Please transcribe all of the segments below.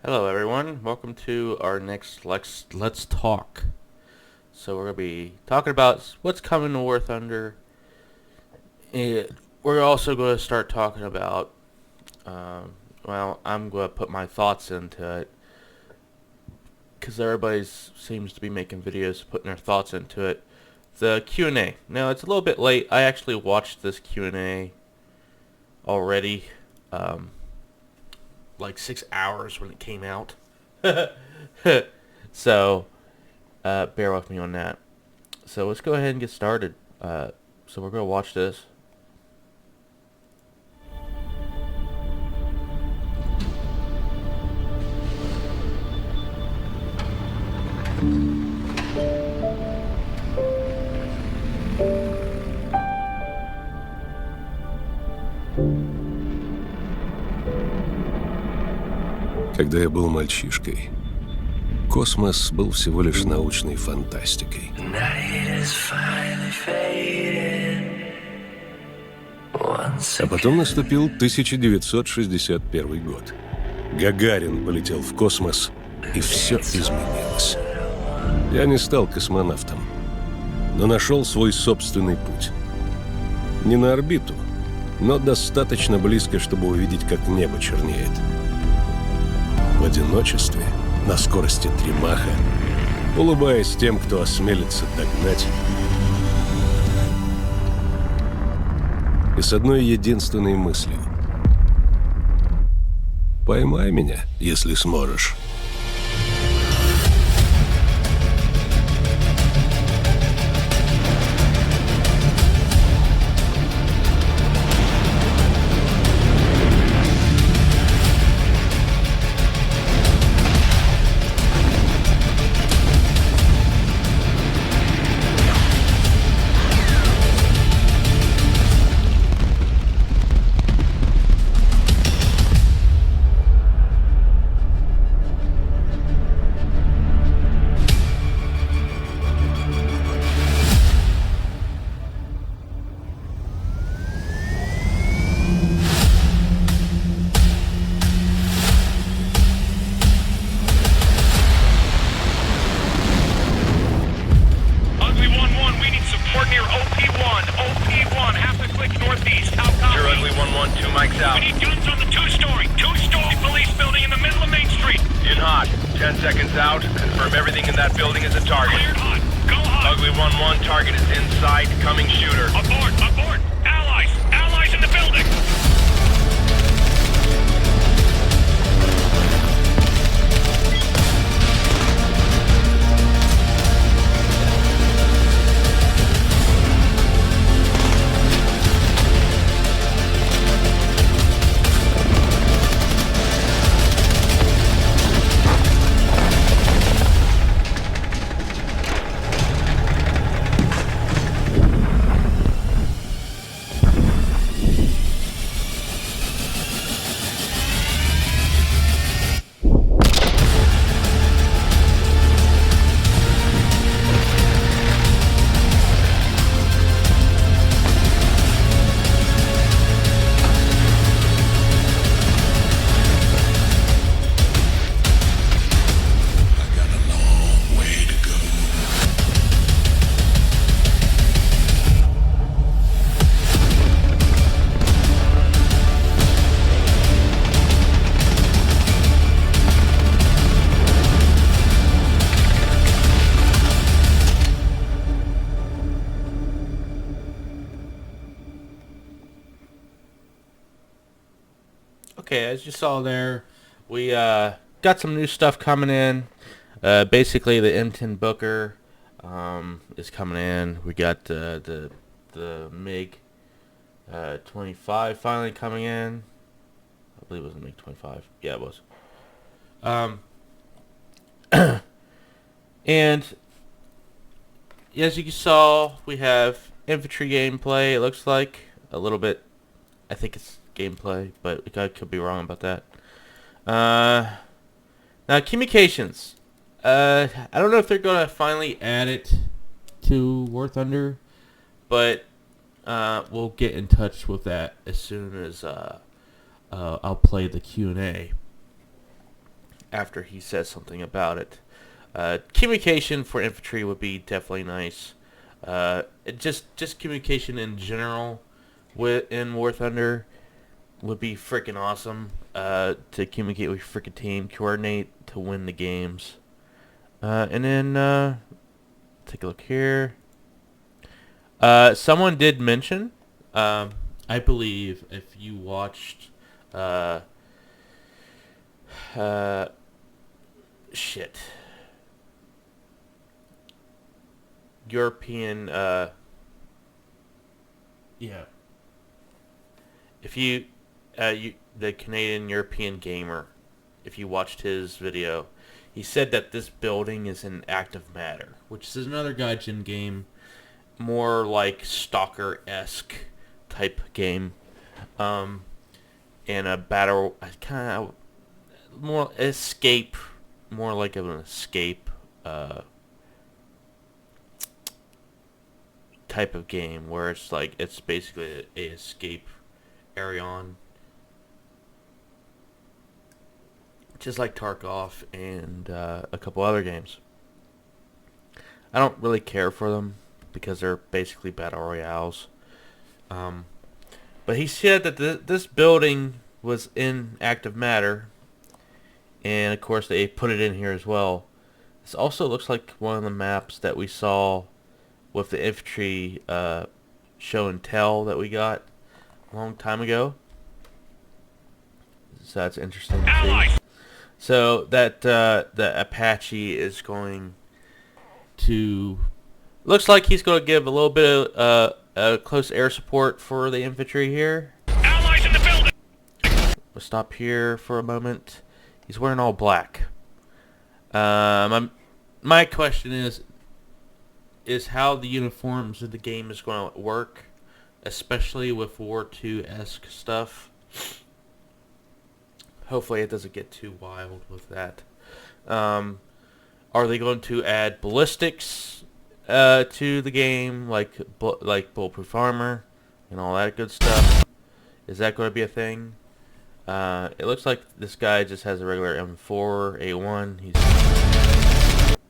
Hello, everyone. Welcome to our next Let's Talk. So we're gonna be talking about what's coming to War Thunder. We're also going to start talking about. I'm going to put my thoughts into it because everybody seems to be making videos, putting their thoughts into it. The Q&A. Now it's a little bit late. I actually watched this Q&A already, like 6 hours when it came out. So bear with me on that. So let's go ahead and get started. So we're going to watch this. Когда я был мальчишкой, космос был всего лишь научной фантастикой. А потом наступил 1961 год. Гагарин полетел в космос, и все изменилось. Я не стал космонавтом, но нашел свой собственный путь. Не на орбиту, но достаточно близко, чтобы увидеть, как небо чернеет. В одиночестве, на скорости 3 маха, улыбаясь тем, кто осмелится догнать. И с одной единственной мыслью: поймай меня, если сможешь. Okay, as you saw there, we got some new stuff coming in. Basically, the M10 Booker is coming in. We got the MiG 25 finally coming in. I believe it was the MiG 25. Yeah, it was. And as you saw, we have infantry gameplay. It looks like a little bit. I think it's gameplay, but I could be wrong about that. Now communications. I don't know if they're gonna finally add it to War Thunder, but we'll get in touch with that as soon as I'll play the Q&A. after he says something about it. Communication for infantry would be definitely nice. Just communication in general in War Thunder would be freaking awesome. To communicate with your freaking team, coordinate to win the games. And then take a look here. Someone did mention, I believe, if you watched, shit, European, yeah. If the Canadian European gamer, if you watched his video, he said that this building is in active matter, which is another gaijin game, more like Stalker-esque type game, and a battle, kind of more escape, more like an escape type of game, where it's basically a escape area, just like Tarkov and a couple other games. I don't really care for them because they're basically battle royales. But he said that this building was in active matter, and of course they put it in here as well. This also looks like one of the maps that we saw with the infantry show and tell that we got a long time ago. So that's interesting to see. So that the Apache is going to... Looks like he's going to give a little bit of close air support for the infantry here. Allies in the building! We'll stop here for a moment. He's wearing all black. My question is how the uniforms of the game is going to work, especially with War II-esque stuff. Hopefully it doesn't get too wild with that. Are they going to add ballistics to the game, like bulletproof armor and all that good stuff? Is that going to be a thing? It looks like this guy just has a regular M4 A1. He's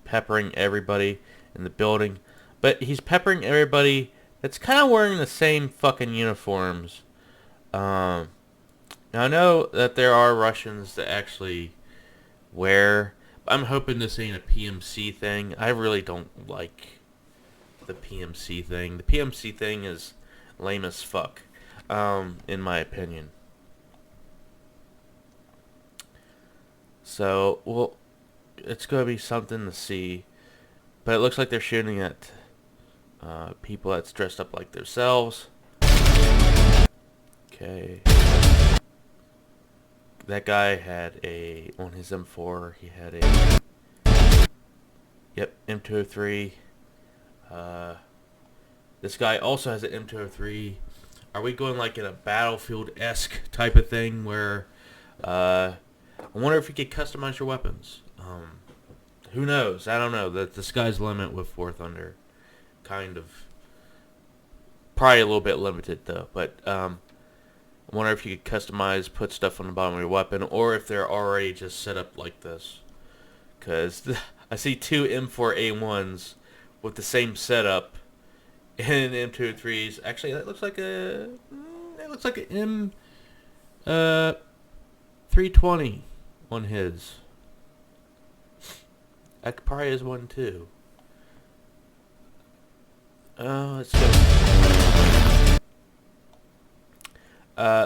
peppering everybody in the building, but he's peppering everybody that's kind of wearing the same fucking uniforms. Now I know that there are Russians that actually wear... I'm hoping this ain't a PMC thing. I really don't like the PMC thing. The PMC thing is lame as fuck, in my opinion. So, well, it's going to be something to see. But it looks like they're shooting at people that's dressed up like themselves. Okay. That guy had on his M4, he had yep, M203. This guy also has an M203. Are we going like in a Battlefield-esque type of thing where, I wonder if you could customize your weapons. Who knows? I don't know. The sky's the limit with War Thunder. Kind of. Probably a little bit limited though, but, I wonder if you could customize, put stuff on the bottom of your weapon, or if they're already just set up like this. Because I see two M4A1s with the same setup, and M203s. Actually, that looks like an M320 on his. That probably is one too. Let's go.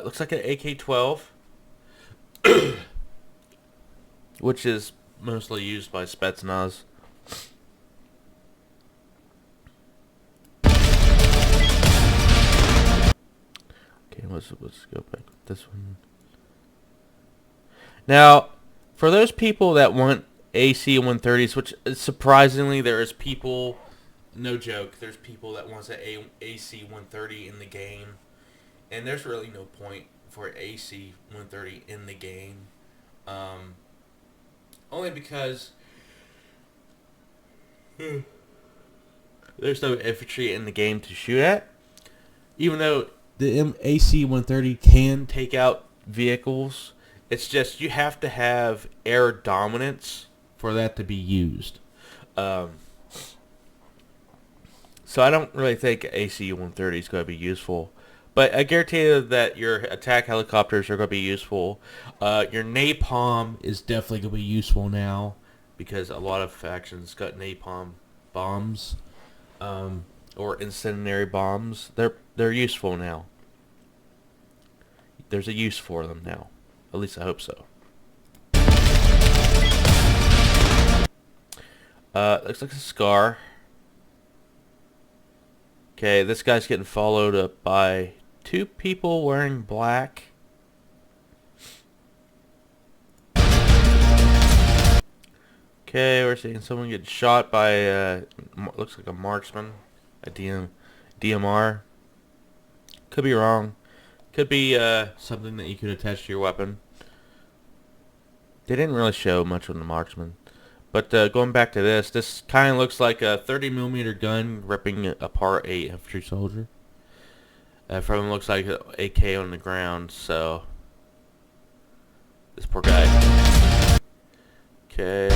Looks like an AK-12, which is mostly used by Spetsnaz. Okay, let's go back with this one. Now, for those people that want AC-130s, which surprisingly there is people, no joke, there's people that wants an AC-130 in the game. And there's really no point for an AC-130 in the game. Only because there's no infantry in the game to shoot at. Even though the AC-130 can take out vehicles, It's just you have to have air dominance for that to be used. Um, so I don't really think AC-130 is going to be useful. But I guarantee you that your attack helicopters are going to be useful. Your napalm is definitely going to be useful now because a lot of factions got napalm bombs or incendiary bombs. They're useful now. There's a use for them now. At least I hope so. Looks like a scar. Okay, this guy's getting followed up by 2 people wearing black. Okay, we're seeing someone get shot by, looks like a marksman, a DMR. Could be wrong. Could be something that you could attach to your weapon. They didn't really show much on the marksman. But going back to this kind of looks like a 30mm gun ripping apart a infantry soldier. From looks like an AK on the ground, so this poor guy. Okay.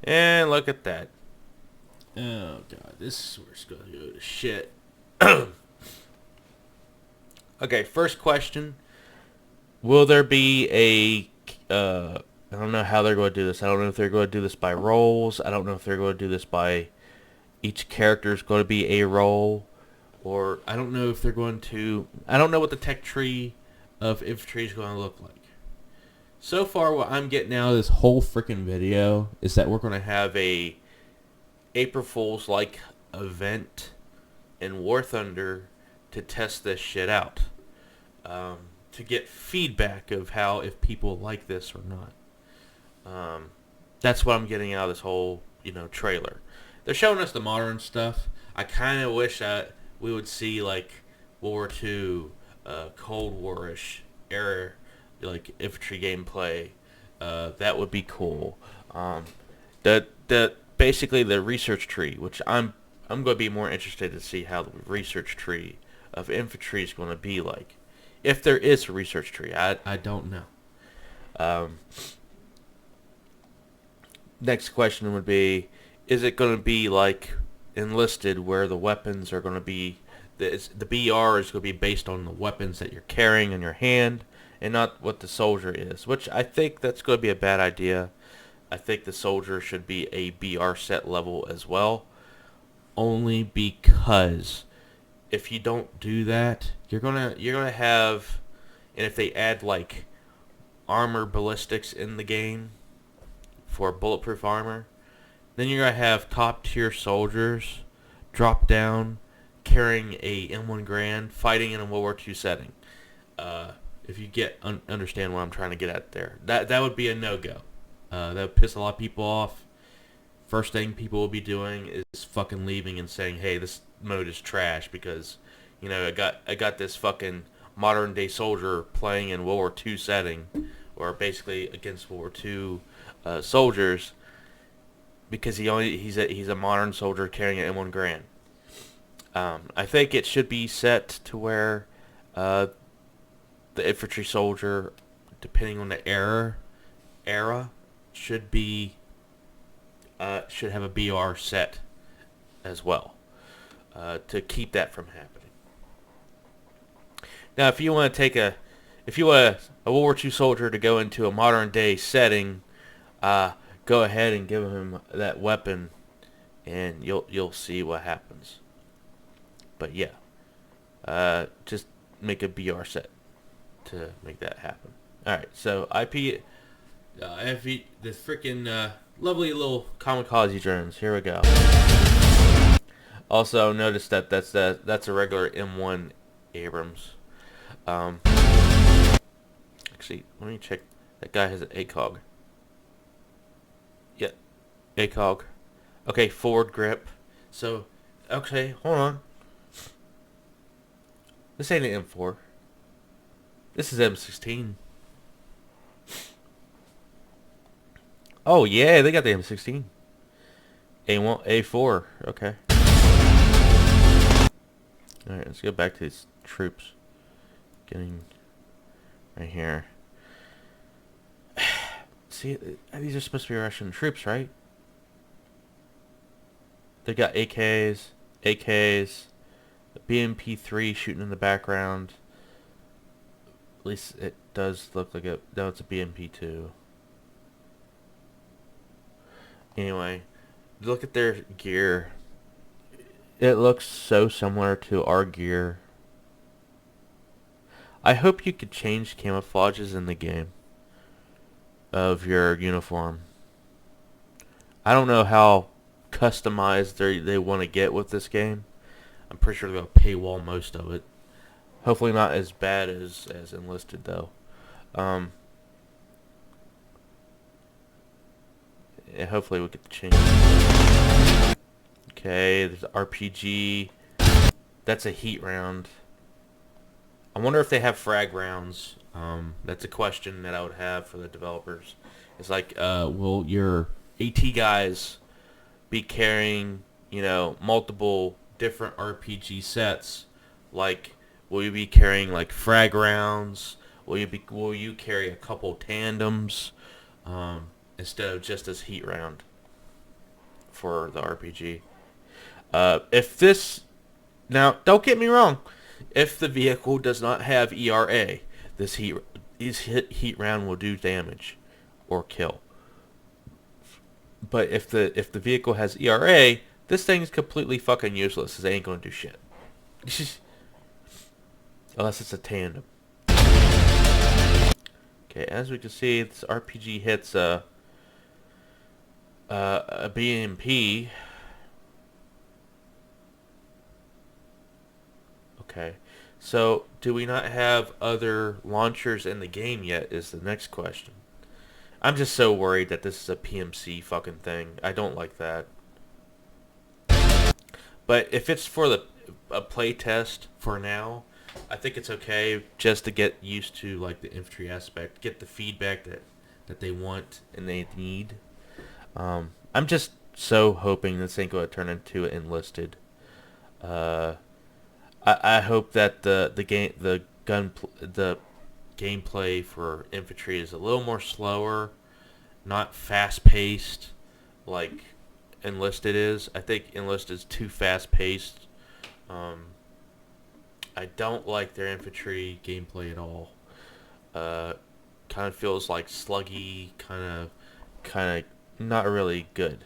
And look at that. Oh god, this is where it's going to go to shit. Okay, first question. Will there be a... I don't know how they're going to do this. I don't know if they're going to do this by roles. I don't know if they're going to do this by... Each character is going to be a role. Or I don't know if they're going to... I don't know what the tech tree of infantry is going to look like. So far, what I'm getting out of this whole freaking video is that we're going to have a April Fool's-like event in War Thunder to test this shit out. To get feedback of how, if people like this or not. That's what I'm getting out of this whole, trailer. They're showing us the modern stuff. I kind of wish that we would see, like, World War II, Cold War-ish era, like, infantry gameplay. That would be cool. Basically the research tree, which I'm going to be more interested to see how the research tree of infantry is going to be like. If there is a research tree, I don't know. Next question would be, is it going to be like Enlisted, where the weapons are going to be, the BR is going to be based on the weapons that you're carrying in your hand, and not what the soldier is, which I think that's going to be a bad idea. I think the soldier should be a BR set level as well, only because if you don't do that, you're gonna have, and if they add like armor ballistics in the game for bulletproof armor, then you're gonna have top tier soldiers drop down carrying a M1 Grand fighting in a World War II setting. If you understand what I'm trying to get at there, that would be a no-go. That would piss a lot of people off. First thing people will be doing is fucking leaving and saying, hey, this mode is trash because, I got this fucking modern day soldier playing in World War II setting, or basically against World War II soldiers, because he's a modern soldier carrying an M1 Grand. I think it should be set to where the infantry soldier, depending on the era, should have a BR set as well, to keep that from happening. Now, if you want a World War II soldier to go into a modern day setting, go ahead and give him that weapon, and you'll see what happens. But yeah, just make a BR set to make that happen. All right, so FV, the freaking lovely little kamikaze drones. Here we go. Also, notice that that's a regular M1 Abrams. Actually, let me check. That guy has an ACOG. Yeah, ACOG. Okay, forward grip. So, okay, hold on. This ain't an M4. This is M16. Oh yeah, they got the M16. A1, A4. Okay. All right, let's go back to these troops. Getting right here. see, these are supposed to be Russian troops, right? They got AKs, a BMP-3 shooting in the background. At least it does look like it. No, it's a BMP-2. Anyway, look at their gear. It looks so similar to our gear. I hope you could change camouflages in the game of your uniform. I don't know how customized they want to get with this game. I'm pretty sure they're going to paywall most of it. Hopefully not as bad as Enlisted, though. Yeah, hopefully we'll get the change. Okay, there's RPG. That's a heat round. I wonder if they have frag rounds. That's a question that I would have for the developers. It's like, will your AT guys be carrying, multiple different RPG sets? Like, will you be carrying like frag rounds? Will you carry a couple tandems instead of just this heat round for the RPG? If this Now, don't get me wrong. If the vehicle does not have ERA, this heat round will do damage or kill. But if the vehicle has ERA, this thing is completely fucking useless. It ain't gonna do shit. Unless it's a tandem. Okay, as we can see, this RPG hits a BMP. Okay, so do we not have other launchers in the game yet is the next question. I'm just so worried that this is a PMC fucking thing. I don't like that. But if it's for a play test for now, I think it's okay just to get used to like the infantry aspect, get the feedback that they want and they need. I'm just so hoping this ain't going to turn into Enlisted. I hope that the gameplay for infantry is a little more slower, not fast paced like Enlisted is. I think Enlisted is too fast paced. I don't like their infantry gameplay at all. Kind of feels like sluggy, kind of not really good.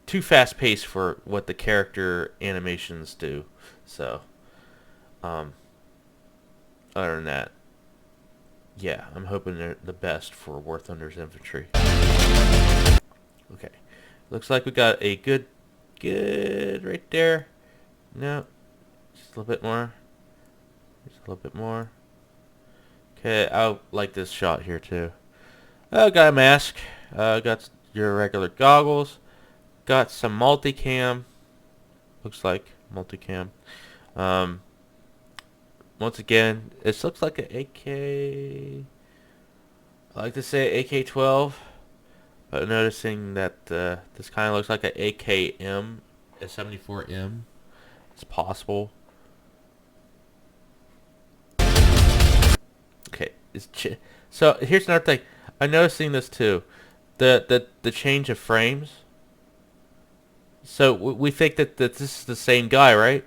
Too fast paced for what the character animations do. So, other than that, yeah, I'm hoping they're the best for War Thunder's infantry. Okay, looks like we got a good right there. No, just a little bit more. Just a little bit more. Okay, I like this shot here too. Got a mask. Got your regular goggles. Got some multicam. Looks like multicam. Once again, this looks like an AK. I like to say AK-12, but noticing that this kind of looks like an AKM, a 74M. It's possible. Okay, so here's another thing. I'm noticing this too, the change of frames. So we think that this is the same guy, right?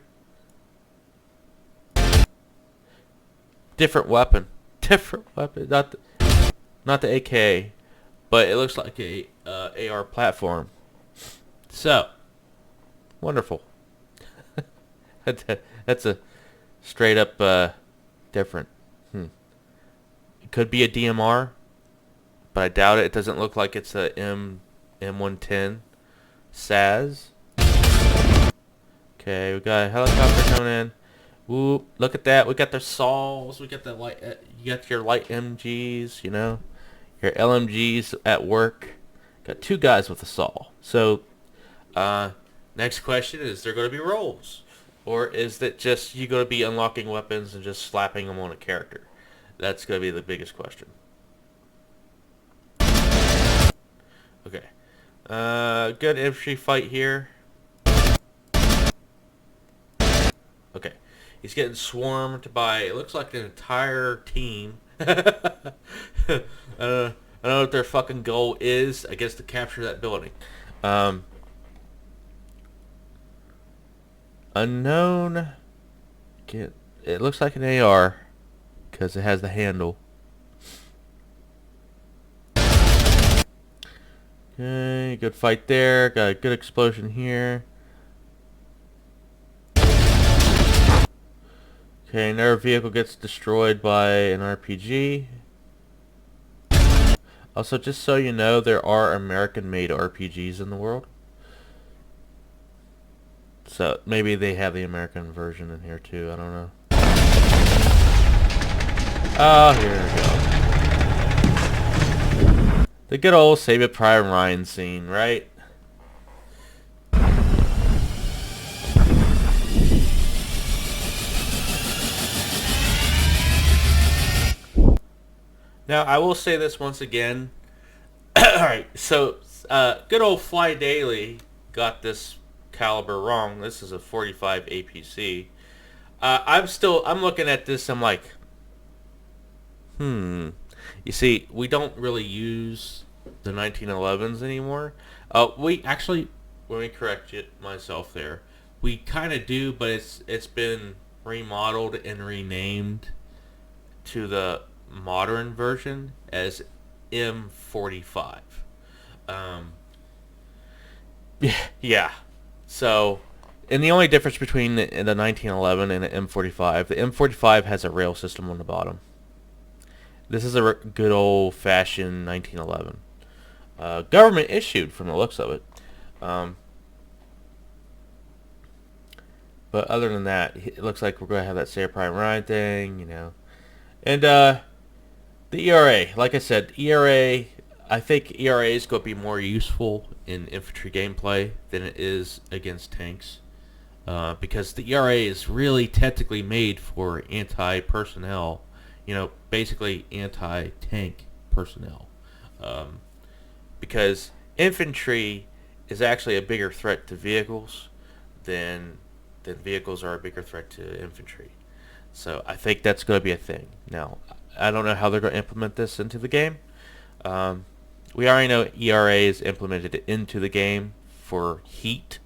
Different weapon, not the AK, but it looks like a AR platform. So wonderful. That's a straight up different. It could be a DMR, but I doubt it. It doesn't look like it's a M110 SAS. Okay, we got a helicopter coming in. Ooh, look at that. We got their saws. We got the light. You got your light MGs. Your LMGs at work. Got two guys with a saw. So, next question is: there going to be rolls, or is it just you going to be unlocking weapons and just slapping them on a character? That's going to be the biggest question. Okay. Good infantry fight here. Okay. He's getting swarmed by, it looks like an entire team. I don't know what their fucking goal is. I guess to capture that building. Um, unknown. It looks like an AR because it has the handle. Okay, good fight there. Got a good explosion here. Okay, another vehicle gets destroyed by an RPG. Also, just so you know, there are American-made RPGs in the world. So maybe they have the American version in here too. I don't know. Oh, here we go. The good old Save It Private Ryan scene, right? Now, I will say this once again. Alright, so good old Fly Daily got this caliber wrong. This is a 45 APC. I'm looking at this, I'm like, you see, we don't really use the 1911s anymore. We actually, let me correct myself there. We kind of do, but it's been remodeled and renamed to the modern version as M45. Yeah. So, and the only difference between the 1911 and the M45, the M45 has a rail system on the bottom. This is a good old-fashioned 1911. Government issued from the looks of it. But other than that, it looks like we're going to have that Save Prime Ride thing, you know. And the ERA, like I said, I think ERA is going to be more useful in infantry gameplay than it is against tanks. Because the ERA is really technically made for anti-personnel, you know, basically anti-tank personnel. Because infantry is actually a bigger threat to vehicles than vehicles are a bigger threat to infantry. So I think that's going to be a thing. Now, I don't know how they're going to implement this into the game. We already know ERA is implemented into the game for heat,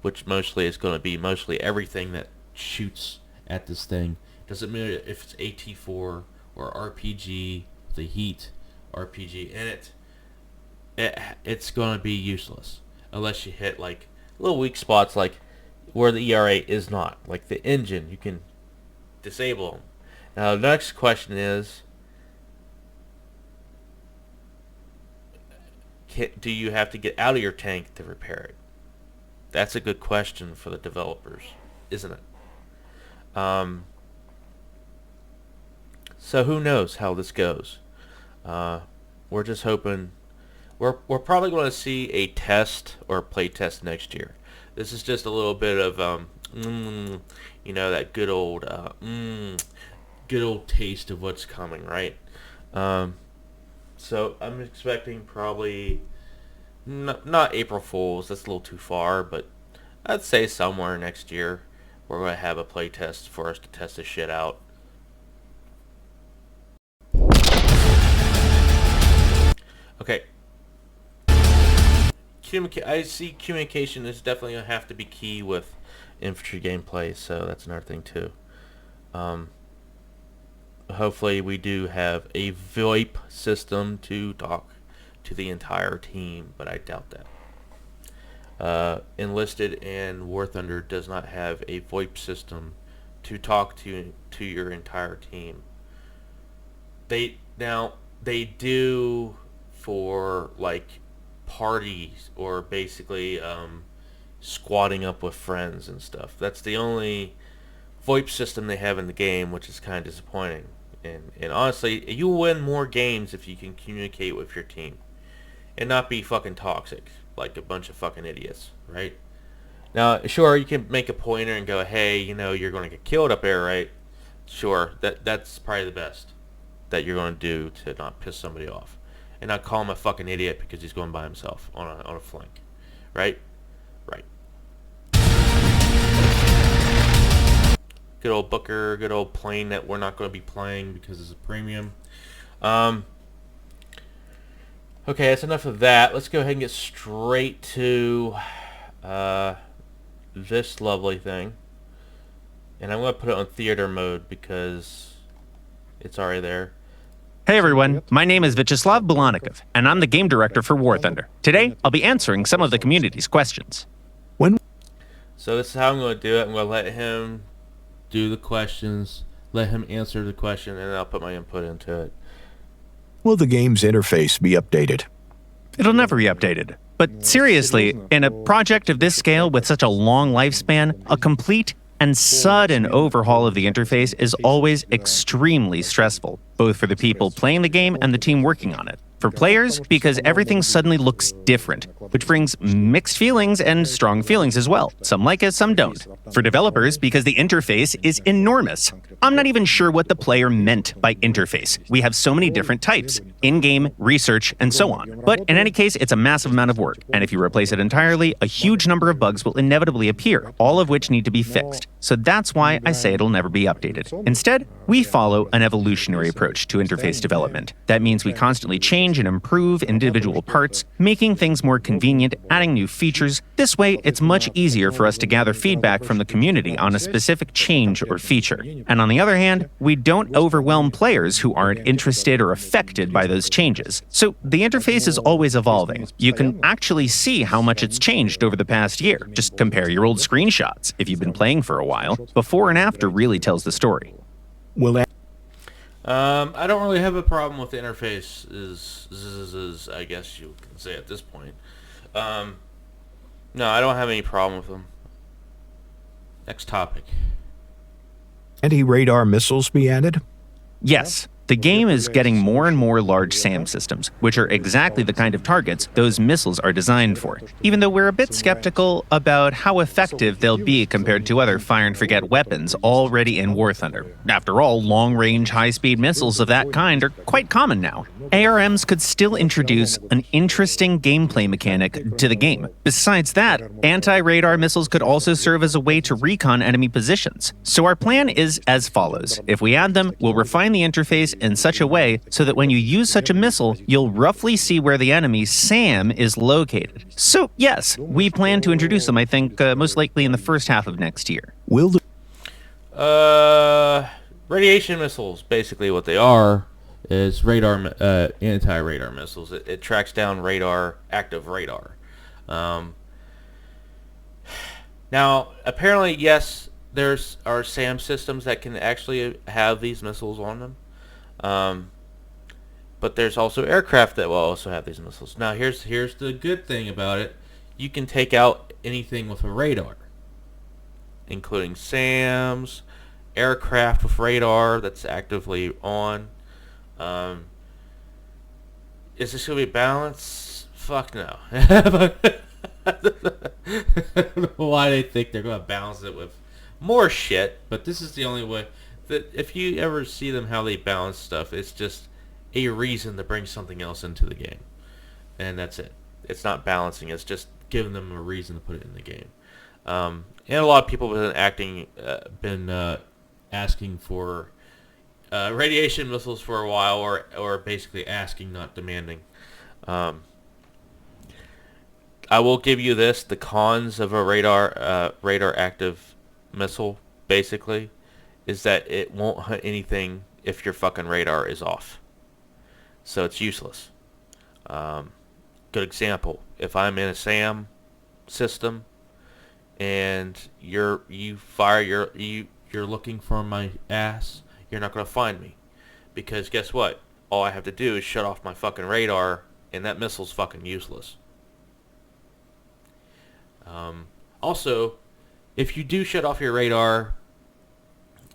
which mostly is going to be mostly everything that shoots at this thing. Doesn't matter if it's AT4 or RPG, the heat RPG in it. It's going to be useless unless you hit like little weak spots like where the ERA is not. Like the engine, you can disable them. Now the next question is, do you have to get out of your tank to repair it? That's a good question for the developers, isn't it? So who knows how this goes? We're just hoping. We're probably going to see a test or play test next year. This is just a little bit of you know, that good old taste of what's coming, right? So I'm expecting probably not April Fools. That's a little too far, but I'd say somewhere next year we're going to have a play test for us to test this shit out. Okay. I see communication is definitely going to have to be key with infantry gameplay, so that's another thing too. Hopefully we do have a VoIP system to talk to the entire team, but I doubt that. Enlisted and War Thunder does not have a VoIP system to talk to your entire team. They do for like parties or basically squatting up with friends and stuff. That's the only VoIP system they have in the game, which is kind of disappointing. And honestly, you win more games if you can communicate with your team and not be fucking toxic like a bunch of fucking idiots, right? Now, sure, you can make a pointer and go, hey, you know, you're going to get killed up there, right? Sure, that's probably the best that you're going to do to not piss somebody off. And not call him a fucking idiot because he's going by himself on a flank. Right? Right. Good old Booker, good old plane that we're not going to be playing because it's a premium. Okay, that's enough of that. Let's go ahead and get straight to uh, this lovely thing. And I'm going to put it on theater mode because it's already there. Hey everyone, my name is Vyacheslav Bulanikov, and I'm the game director for War Thunder. Today, I'll be answering some of the community's questions. So this is how I'm going to do it. I'm going to let him do the questions, let him answer the question, and then I'll put my input into it. Will the game's interface be updated? It'll never be updated. But seriously, in a project of this scale with such a long lifespan, a complete and sudden overhaul of the interface is always extremely stressful, both for the people playing the game and the team working on it. For players, because everything suddenly looks different, which brings mixed feelings and strong feelings as well. Some like it, some don't. For developers, because the interface is enormous. I'm not even sure what the player meant by interface. We have so many different types, in-game, research, and so on. But in any case, it's a massive amount of work, and if you replace it entirely, a huge number of bugs will inevitably appear, all of which need to be fixed. So that's why I say it'll never be updated. Instead, we follow an evolutionary approach to interface development. That means we constantly change and improve individual parts, making things more convenient, adding new features. This way, it's much easier for us to gather feedback from the community on a specific change or feature. And on the other hand, we don't overwhelm players who aren't interested or affected by those changes. So the interface is always evolving. You can actually see how much it's changed over the past year. Just compare your old screenshots if you've been playing for a while. Before and after really tells the story. I don't really have a problem with the interface, is I guess you can say at this point. No, I don't have any problem with them. Next topic. Anti-radar missiles be added? Yes. The game is getting more and more large SAM systems, which are exactly the kind of targets those missiles are designed for, even though we're a bit skeptical about how effective they'll be compared to other fire-and-forget weapons already in War Thunder. After all, long-range, high-speed missiles of that kind are quite common now. ARMs could still introduce an interesting gameplay mechanic to the game. Besides that, anti-radar missiles could also serve as a way to recon enemy positions. So our plan is as follows. If we add them, we'll refine the interface in such a way so that when you use such a missile, you'll roughly see where the enemy SAM is located. So yes, we plan to introduce them, I think, most likely in the first half of next year. Radiation missiles, basically what they are, is radar, anti-radar missiles. It tracks down radar, active radar. Now, apparently, yes, are SAM systems that can actually have these missiles on them. But there's also aircraft that will also have these missiles. Now, here's the good thing about it. You can take out anything with a radar, including SAMs, aircraft with radar that's actively on. Is this going to be balanced? Fuck no. I don't know why they think they're going to balance it with more shit, but this is the only way. That if you ever see them how they balance stuff, it's just a reason to bring something else into the game, and that's it. It's not balancing; it's just giving them a reason to put it in the game. And a lot of people have been asking for radiation missiles for a while, or basically asking, not demanding. I will give you this: the cons of a radar active missile, basically, is that it won't hunt anything if your fucking radar is off. So it's useless. Good example. If I'm in a SAM system and you're looking for my ass, you're not going to find me. Because guess what? All I have to do is shut off my fucking radar and that missile's fucking useless. Also, if you do shut off your radar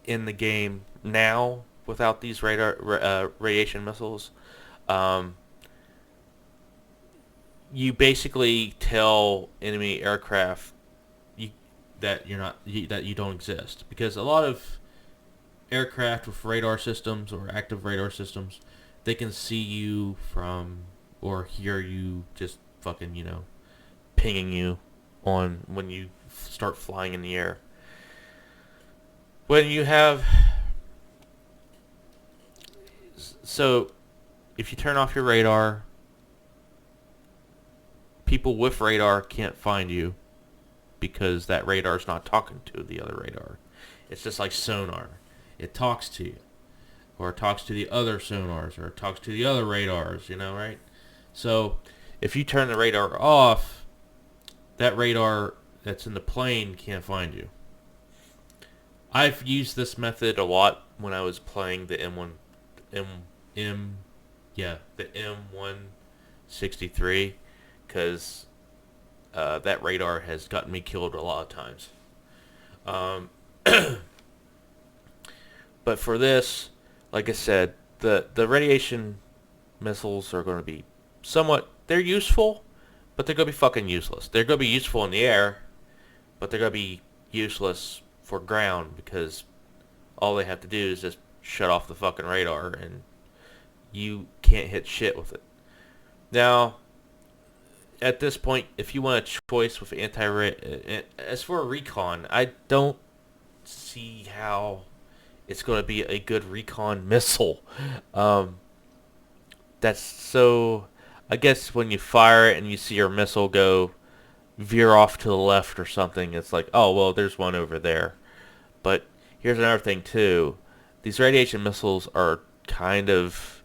in the game now without these radiation missiles, you basically tell enemy aircraft that you don't exist, because a lot of aircraft with radar systems or active radar systems, they can see you from or hear you just fucking pinging you on when you start flying in the air. When you have... So, if you turn off your radar, people with radar can't find you because that radar's not talking to the other radar. It's just like sonar. It talks to you. Or it talks to the other sonars. Or it talks to the other radars, right? So if you turn the radar off, that radar that's in the plane can't find you. I've used this method a lot when I was playing the the M163, because that radar has gotten me killed a lot of times. But for this, like I said, the radiation missiles are going to be they're useful, but they're going to be fucking useless. They're going to be useful in the air, but they're going to be useless for ground, because all they have to do is just shut off the fucking radar and you can't hit shit with it. Now, at this point, if you want a choice with as for a recon, I don't see how it's going to be a good recon missile. That's so... I guess when you fire it and you see your missile go veer off to the left or something, it's like, oh, well, there's one over there. But here's another thing, too. These radiation missiles are kind of...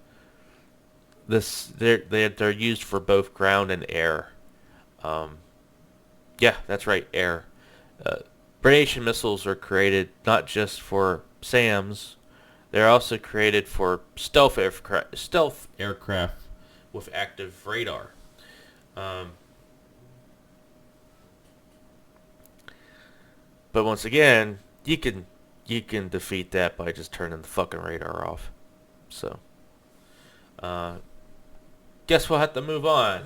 They're used for both ground and air. Yeah, that's right, air. Radiation missiles are created not just for SAMs. They're also created for stealth aircraft with active radar. But once again, you can defeat that by just turning the fucking radar off. So, guess we'll have to move on.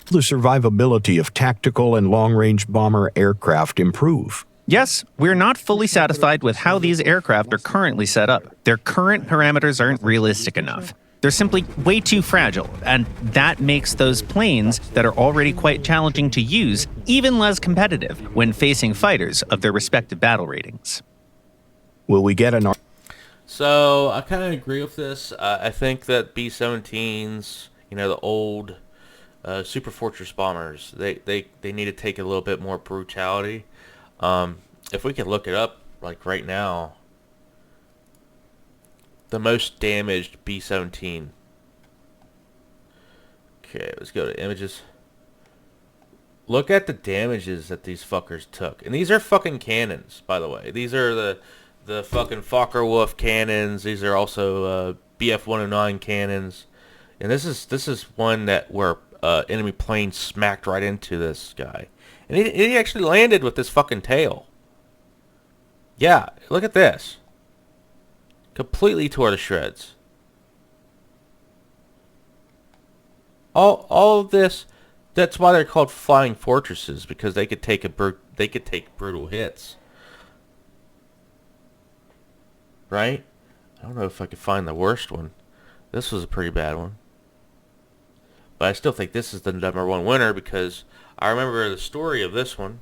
The survivability of tactical and long-range bomber aircraft improve. Yes, we're not fully satisfied with how these aircraft are currently set up. Their current parameters aren't realistic enough. They're simply way too fragile, and that makes those planes that are already quite challenging to use even less competitive when facing fighters of their respective battle ratings. Will we get an... So, I kind of agree with this. I think that B-17s, the old Super Fortress bombers, they need to take a little bit more brutality. If we can look it up, like right now, the most damaged B-17. Okay, let's go to images. Look at the damages that these fuckers took. And these are fucking cannons, by the way. These are the fucking Fokker-Wulf cannons. These are also BF-109 cannons. And this is one where enemy plane smacked right into this guy. And he actually landed with this fucking tail. Yeah, look at this. Completely tore to shreds. All of this, that's why they're called flying fortresses, because they could take brutal hits. Right? I don't know if I could find the worst one. This was a pretty bad one. But I still think this is the number one winner, because I remember the story of this one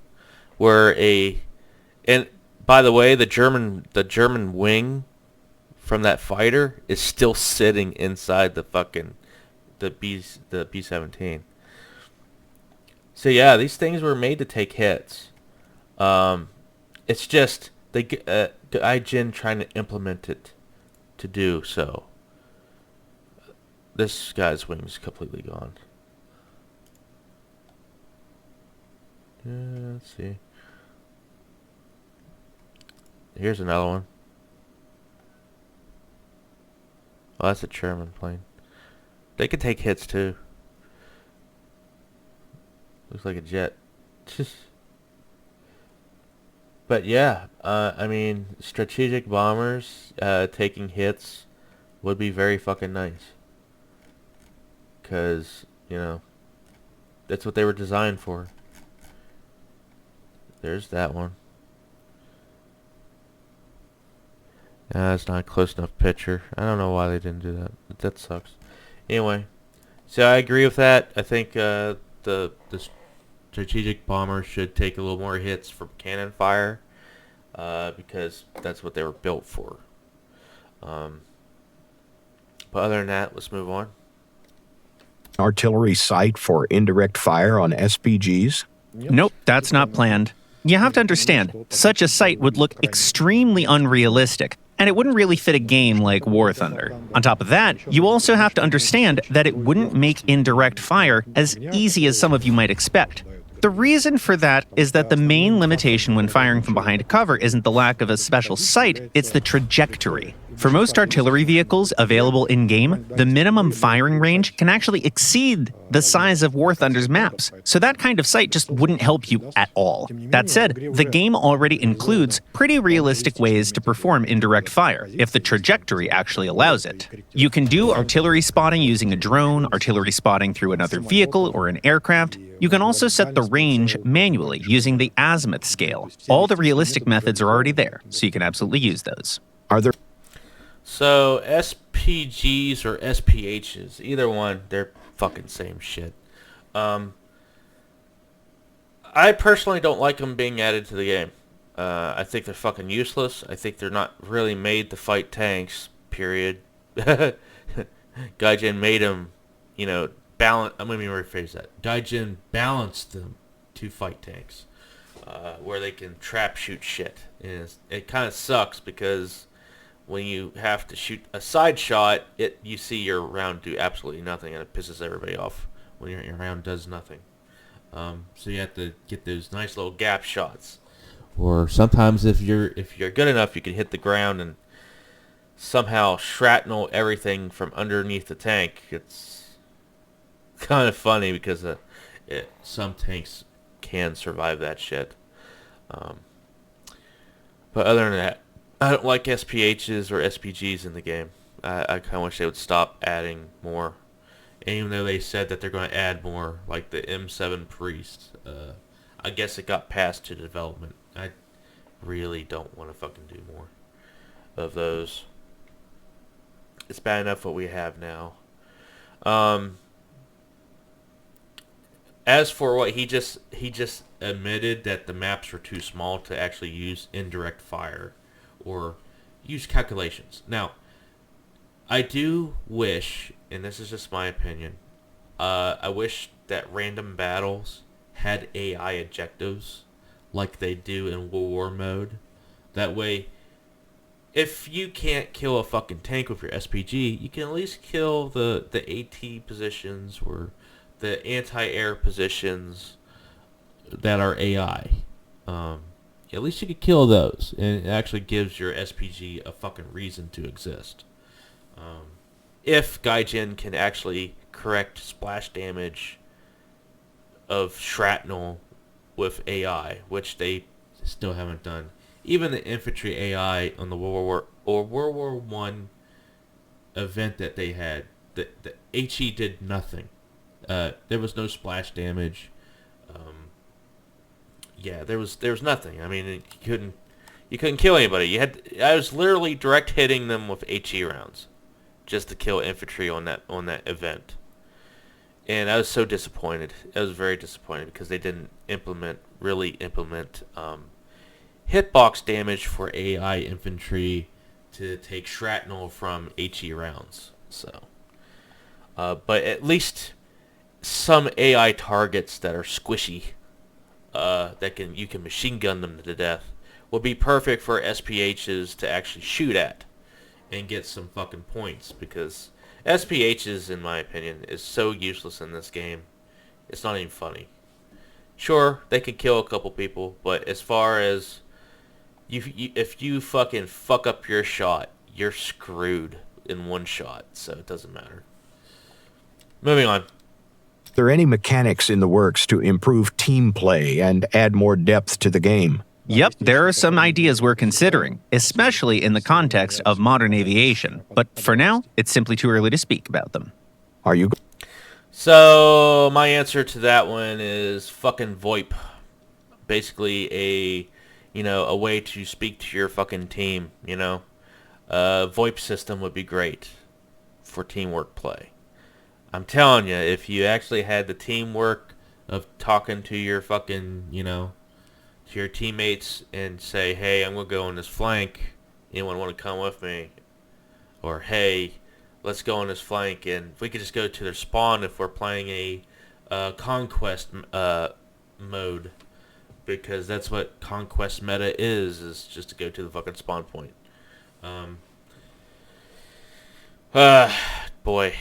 where and by the way, the German wing from that fighter is still sitting inside the B-17. So yeah, these things were made to take hits. It's just IGN trying to implement it to do so. This guy's wing is completely gone. Let's see. Here's another one. Oh, that's a German plane. They could take hits too. Looks like a jet. But yeah, I mean, strategic bombers taking hits would be very fucking nice. Because, that's what they were designed for. There's that one. It's not a close enough picture. I don't know why they didn't do that. That sucks. Anyway, so I agree with that. I think the strategic bomber should take a little more hits from cannon fire, because that's what they were built for. But other than that, let's move on. artillery sight for indirect fire on SPGs? Nope, that's not planned. You have to understand, such a sight would look extremely unrealistic, and it wouldn't really fit a game like War Thunder. On top of that, you also have to understand that it wouldn't make indirect fire as easy as some of you might expect. The reason for that is that the main limitation when firing from behind cover isn't the lack of a special sight, it's the trajectory. For most artillery vehicles available in-game, the minimum firing range can actually exceed the size of War Thunder's maps, so that kind of sight just wouldn't help you at all. That said, the game already includes pretty realistic ways to perform indirect fire, if the trajectory actually allows it. You can do artillery spotting using a drone, artillery spotting through another vehicle or an aircraft. You can also set the range manually using the azimuth scale. All the realistic methods are already there, so you can absolutely use those. Are there So SPGs or SPHs, either one, they're fucking same shit. I personally don't like them being added to the game. I think they're fucking useless. I think they're not really made to fight tanks, period. Gaijin made them, balance. I'm going to rephrase that. Gaijin balanced them to fight tanks, where they can trap shoot shit. And it kind of sucks because when you have to shoot a side shot, you see your round do absolutely nothing, and it pisses everybody off when your round does nothing. So you have to get those nice little gap shots. Or sometimes if you're good enough, you can hit the ground and somehow shrapnel everything from underneath the tank. It's kind of funny because some tanks can survive that shit. But other than that, I don't like SPHs or SPGs in the game. I kind of wish they would stop adding more. And even though they said that they're going to add more, like the M7 Priest, I guess it got passed to development. I really don't want to fucking do more of those. It's bad enough what we have now. As for what he just admitted that the maps were too small to actually use indirect fire or use calculations. Now, I do wish, and this is just my opinion, I wish that random battles had AI objectives like they do in World War mode. That way, if you can't kill a fucking tank with your SPG, you can at least kill the AT positions or the anti-air positions that are AI. At least you could kill those, and it actually gives your SPG a fucking reason to exist. If Gaijin can actually correct splash damage of shrapnel with AI, which they still haven't done. Even the infantry AI on the World War One event that they had, the HE did nothing. There was no splash damage. There was nothing. I mean, you couldn't kill anybody. I was literally direct hitting them with HE rounds, just to kill infantry on that event. And I was so disappointed. I was very disappointed because they didn't really implement hitbox damage for AI infantry to take shrapnel from HE rounds. So, but at least some AI targets that are squishy, you can machine gun them to death, will be perfect for SPHs to actually shoot at and get some fucking points, because SPHs, in my opinion, is so useless in this game. It's not even funny. Sure, they can kill a couple people, but as far as if you fucking fuck up your shot, you're screwed in one shot, so it doesn't matter. Moving on. Are there any mechanics in the works to improve team play and add more depth to the game? Yep, there are some ideas we're considering, especially in the context of modern aviation. But for now, it's simply too early to speak about them. Are you? So my answer to that one is fucking VoIP. Basically a way to speak to your fucking team. VoIP system would be great for teamwork play. I'm telling you, if you actually had the teamwork of talking to your fucking, to your teammates and say, hey, I'm going to go on this flank. Anyone want to come with me? Or, hey, let's go on this flank, and we could just go to their spawn if we're playing a conquest mode, because that's what conquest meta is just to go to the fucking spawn point. Boy.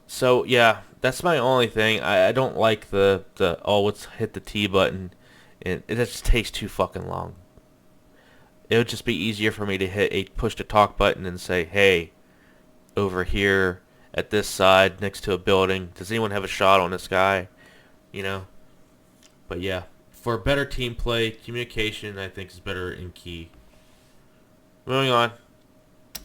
So yeah, that's my only thing. I don't like the let's hit the T button, and it just takes too fucking long. It would just be easier for me to push the talk button and say, hey, over here at this side next to a building, does anyone have a shot on this guy? You know? But yeah, for better team play, communication I think is better in key. Moving on.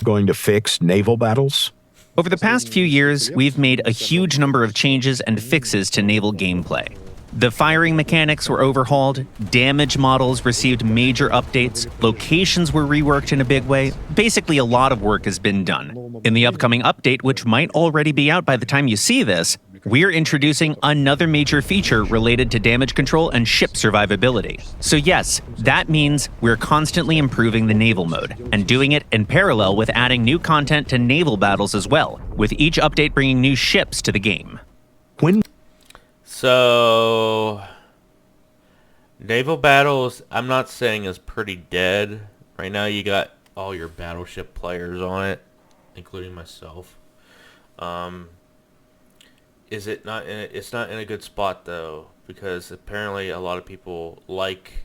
Going to fix naval battles? Over the past few years, we've made a huge number of changes and fixes to naval gameplay. The firing mechanics were overhauled, damage models received major updates, locations were reworked in a big way. Basically, a lot of work has been done. In the upcoming update, which might already be out by the time you see this, we're introducing another major feature related to damage control and ship survivability. So yes, that means we're constantly improving the naval mode, and doing it in parallel with adding new content to naval battles as well, with each update bringing new ships to the game. So, naval battles, I'm not saying is pretty dead. Right now you got all your battleship players on it, including myself. It's not in a good spot though, because apparently a lot of people like,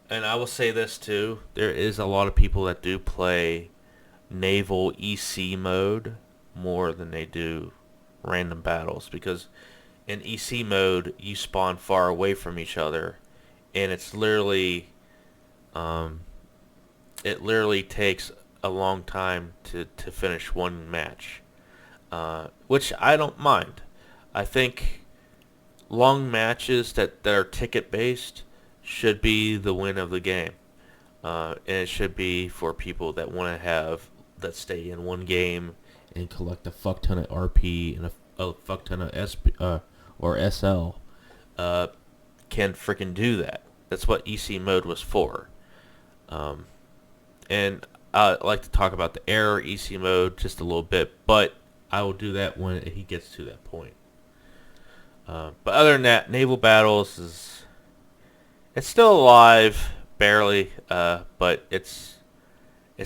and I will say this too, there is a lot of people that do play naval EC mode more than they do random battles, because in EC mode you spawn far away from each other, and it's literally it literally takes a long time to finish one match, which I don't mind. I think long matches that are ticket based should be the win of the game, and it should be for people that want to that stay in one game and collect a fuck ton of RP and a fuck ton of SP or SL can freaking do that. That's what EC mode was for. And I like to talk about the error EC mode just a little bit, but I will do that when he gets to that point. But other than that, naval battles it's still alive barely, but it's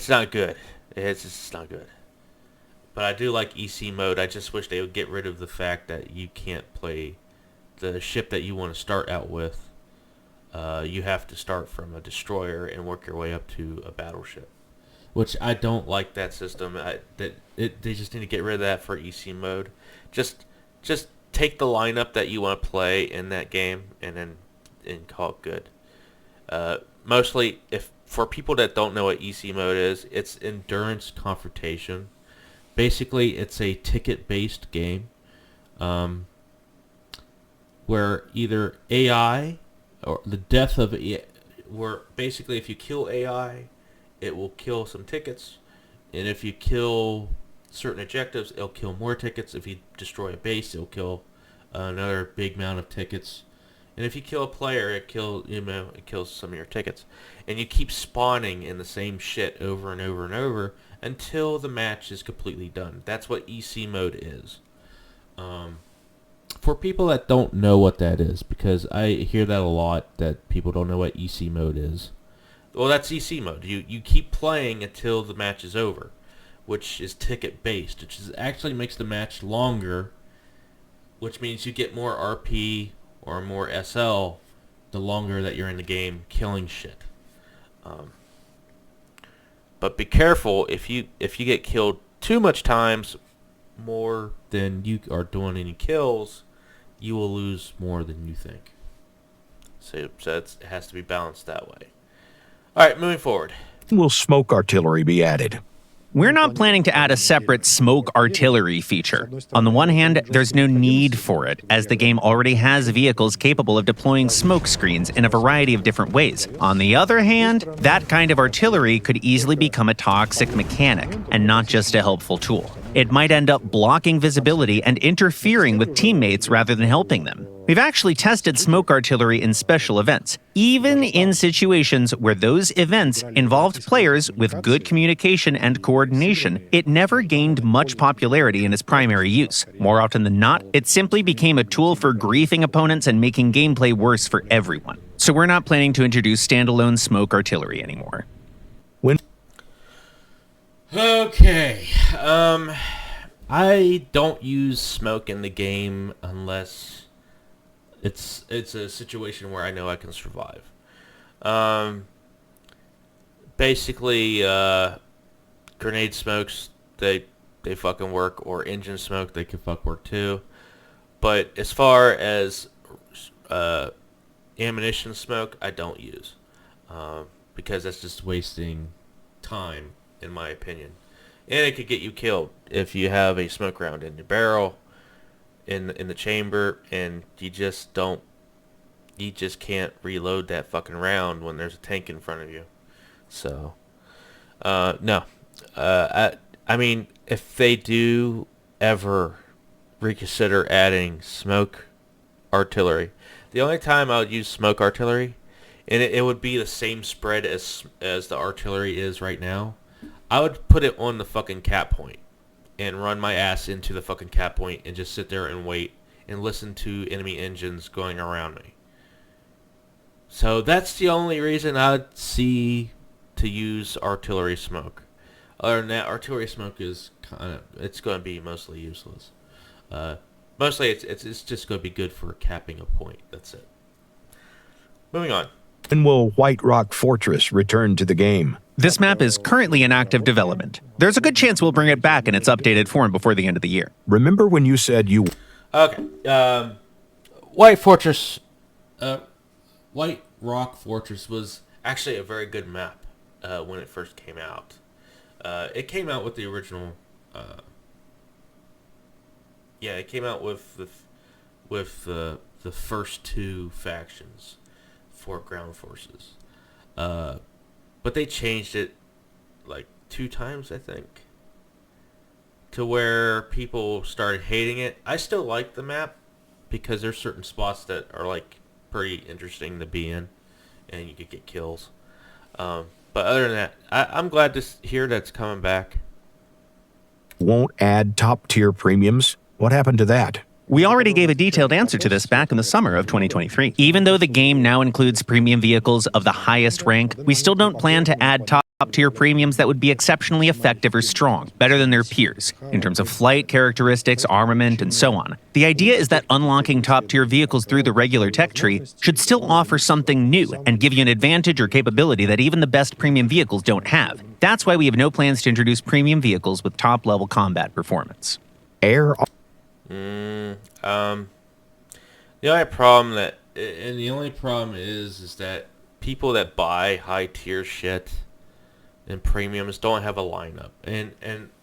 not good. It's just not good. But I do like EC mode. I just wish they would get rid of the fact that you can't play the ship that you want to start out with. You have to start from a destroyer and work your way up to a battleship, which I don't like that system. They just need to get rid of that for EC mode. Just take the lineup that you want to play in that game and call it good. Mostly, if for people that don't know what EC mode is, it's endurance confrontation. Basically, it's a ticket-based game where either AI or the death of where basically if you kill AI, it will kill some tickets, and if you kill certain objectives, it'll kill more tickets. If you destroy a base, it'll kill another big amount of tickets. And if you kill a player, it kills some of your tickets. And you keep spawning in the same shit over and over and over until the match is completely done. That's what EC mode is. For people that don't know what that is, because I hear that a lot, that people don't know what EC mode is. Well, that's EC mode. You keep playing until the match is over, which is ticket based, which actually makes the match longer, which means you get more RP or more SL the longer that you're in the game killing shit. But be careful, if you get killed too much times, more than you are doing any kills, you will lose more than you think. So it has to be balanced that way. Alright, moving forward. Will smoke artillery be added? We're not planning to add a separate smoke artillery feature. On the one hand, there's no need for it, as the game already has vehicles capable of deploying smoke screens in a variety of different ways. On the other hand, that kind of artillery could easily become a toxic mechanic, and not just a helpful tool. it might end up blocking visibility and interfering with teammates rather than helping them. We've actually tested smoke artillery in special events, even in situations where those events involved players with good communication and coordination. It never gained much popularity in its primary use. More often than not, it simply became a tool for griefing opponents and making gameplay worse for everyone. So we're not planning to introduce standalone smoke artillery anymore. Okay. I don't use smoke in the game unless it's a situation where I know I can survive. Basically, grenade smokes, they fucking work, or engine smoke, they can fuck work too. But as far as ammunition smoke, I don't use, because that's just wasting time, in my opinion. And it could get you killed if you have a smoke round in your barrel, in the chamber, and you just can't reload that fucking round when there's a tank in front of you. So, no. I mean, if they do ever reconsider adding smoke artillery, the only time I would use smoke artillery, and it would be the same spread as the artillery is right now, I would put it on the fucking cap point and run my ass into the fucking cap point and just sit there and wait and listen to enemy engines going around me. So that's the only reason I'd see to use artillery smoke. Other than that, artillery smoke is it's going to be mostly useless. Mostly it's just going to be good for capping a point. That's it. Moving on. When will White Rock Fortress return to the game? This map is currently in active development. There's a good chance we'll bring it back in its updated form before the end of the year. Remember when you said you... Okay. White Fortress... White Rock Fortress was actually a very good map when it first came out. It came out with the original... it came out with the first two factions for ground forces. But they changed it like 2 times, I think, to where people started hating it. I still like the map because there's certain spots that are like pretty interesting to be in, and you could get kills. But other than that, I'm glad to hear that's coming back. Won't add top-tier premiums? What happened to that? We already gave a detailed answer to this back in the summer of 2023. Even though the game now includes premium vehicles of the highest rank, we still don't plan to add top-tier premiums that would be exceptionally effective or strong, better than their peers, in terms of flight characteristics, armament, and so on. The idea is that unlocking top-tier vehicles through the regular tech tree should still offer something new and give you an advantage or capability that even the best premium vehicles don't have. That's why we have no plans to introduce premium vehicles with top-level combat performance. Air... The only problem is that people that buy high tier shit and premiums don't have a lineup, and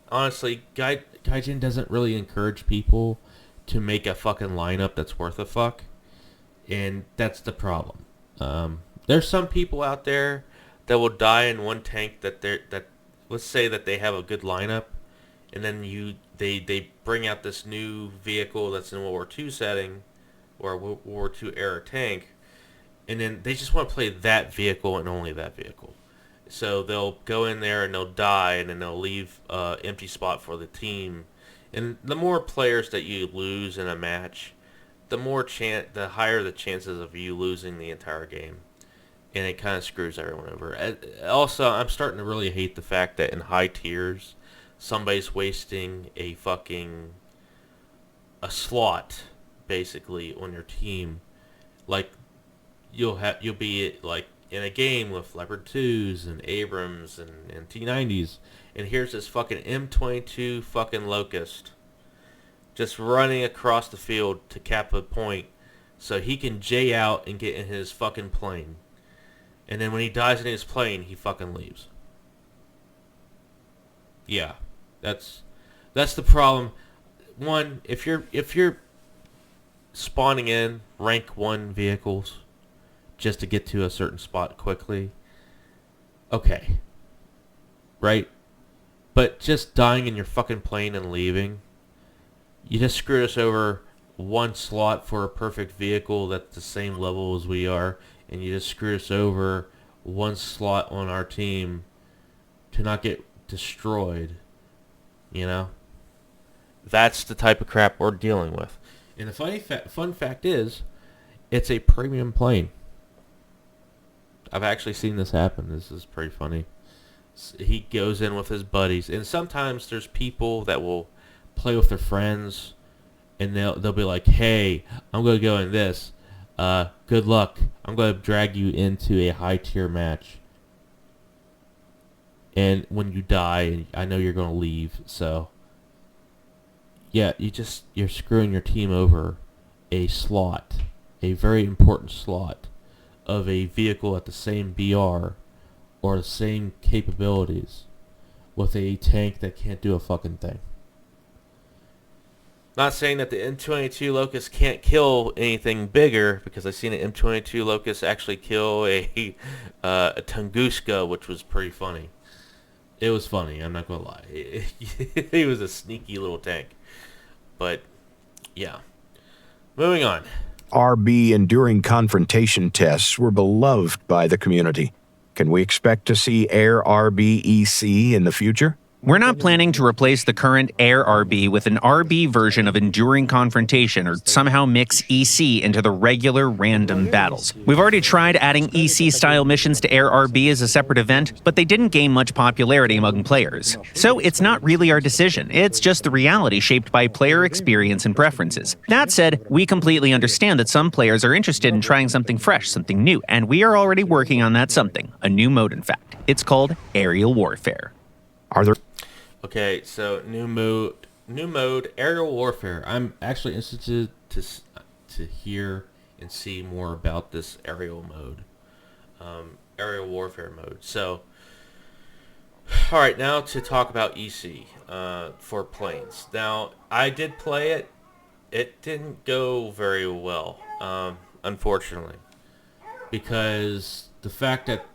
honestly, Gaijin doesn't really encourage people to make a fucking lineup that's worth a fuck, and that's the problem. There's some people out there that will die in one tank that let's say that they have a good lineup, and then they bring out this new vehicle that's in World War II setting, or a World War II era tank, and then they just want to play that vehicle and only that vehicle. So they'll go in there and they'll die, and then they'll leave an empty spot for the team. And the more players that you lose in a match, the higher the chances of you losing the entire game. And it kind of screws everyone over. Also, I'm starting to really hate the fact that in high tiers, somebody's wasting a slot basically on your team. Like you'll be like in a game with Leopard 2s and Abrams and T90s, and here's this fucking M22 fucking Locust just running across the field to cap a point so he can J out and get in his fucking plane. And then when he dies in his plane, he fucking leaves. Yeah. That's the problem. One, if you're spawning in rank 1 vehicles just to get to a certain spot quickly, okay. Right? But just dying in your fucking plane and leaving, you just screwed us over one slot for a perfect vehicle that's the same level as we are, and you just screwed us over one slot on our team to not get destroyed. You know? That's the type of crap we're dealing with. And the fun fact is, it's a premium plane. I've actually seen this happen. This is pretty funny. He goes in with his buddies, and sometimes there's people that will play with their friends, and they'll be like, "Hey, I'm going to go in this. Good luck. I'm going to drag you into a high tier match. And when you die, I know you're going to leave, so yeah, you're screwing your team over a slot, a very important slot of a vehicle at the same BR or the same capabilities with a tank that can't do a fucking thing. Not saying that the M22 Locust can't kill anything bigger, because I've seen an M22 Locust actually kill a Tunguska, which was pretty funny. It was funny, I'm not going to lie. He was a sneaky little tank. But, yeah. Moving on. RB enduring confrontation tests were beloved by the community. Can we expect to see Air RB-EC in the future? We're not planning to replace the current Air RB with an RB version of Enduring Confrontation or somehow mix EC into the regular random battles. We've already tried adding EC-style missions to Air RB as a separate event, but they didn't gain much popularity among players. So it's not really our decision, it's just the reality shaped by player experience and preferences. That said, we completely understand that some players are interested in trying something fresh, something new, and we are already working on that something, a new mode in fact. It's called Aerial Warfare. Are there... Okay, so new mode, aerial warfare. I'm actually interested to hear and see more about this aerial mode, aerial warfare mode. So, all right, now to talk about EC for planes. Now, I did play it. It didn't go very well, unfortunately, because the fact that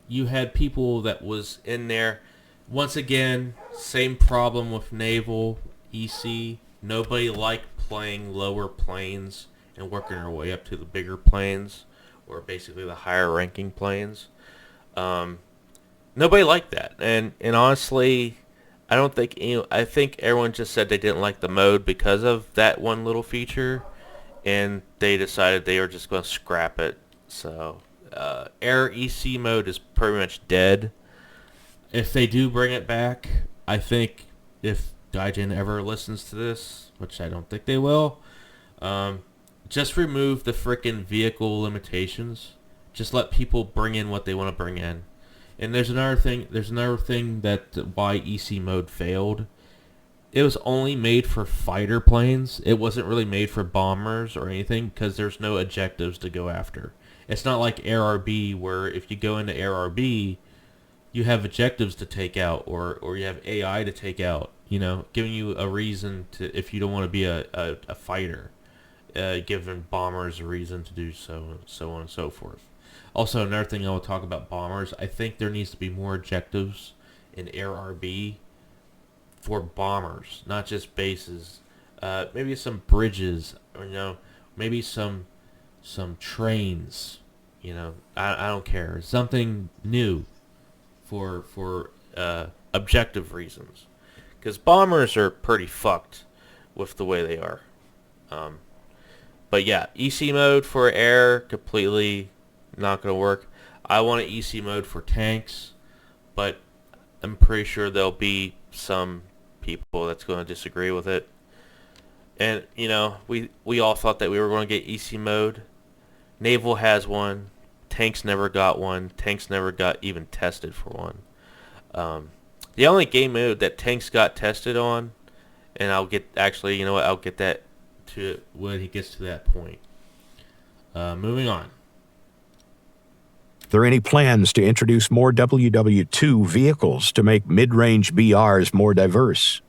you had people that was in there. Once again, same problem with Naval EC. Nobody liked playing lower planes and working our way up to the bigger planes, or basically the higher ranking planes. Nobody liked that, and honestly, I think everyone just said they didn't like the mode because of that one little feature, and they decided they were just going to scrap it. So, Air EC mode is pretty much dead. If they do bring it back, I think if Gaijin ever listens to this, which I don't think they will, just remove the frickin' vehicle limitations. Just let people bring in what they want to bring in. And there's another thing that why EC mode failed. It was only made for fighter planes. It wasn't really made for bombers or anything, because there's no objectives to go after. It's not like Air RB, where if you go into Air RB, you have objectives to take out, or you have AI to take out, giving you a reason to, if you don't want to be a fighter, giving bombers a reason to do so on and so forth. Also, another thing I will talk about bombers, I think there needs to be more objectives in Air RB for bombers, not just bases. Maybe some bridges, or maybe some trains. I don't care. Something new. For objective reasons, because bombers are pretty fucked with the way they are. But yeah, EC mode for air, completely not going to work. I want an EC mode for tanks, but I'm pretty sure there'll be some people that's going to disagree with it. And we all thought that we were going to get EC mode. Naval has one. Tanks never got one. Tanks never got even tested for one. The only game mode that Tanks got tested on, and I'll get that to when he gets to that point. Moving on. Are there any plans to introduce more WW2 vehicles to make mid-range BRs more diverse?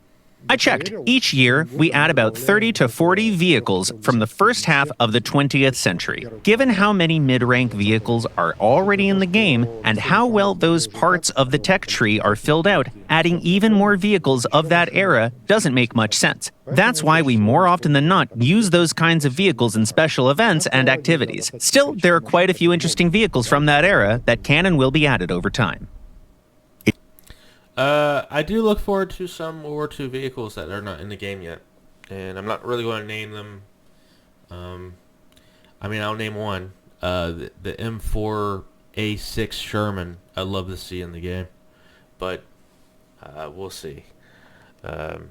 I checked. Each year, we add about 30 to 40 vehicles from the first half of the 20th century. Given how many mid-rank vehicles are already in the game and how well those parts of the tech tree are filled out, adding even more vehicles of that era doesn't make much sense. That's why we more often than not use those kinds of vehicles in special events and activities. Still, there are quite a few interesting vehicles from that era that can and will be added over time. I do look forward to some World War II vehicles that are not in the game yet, and I'm not really going to name them. I'll name one. The M4A6 Sherman. I'd love to see in the game, but we'll see. And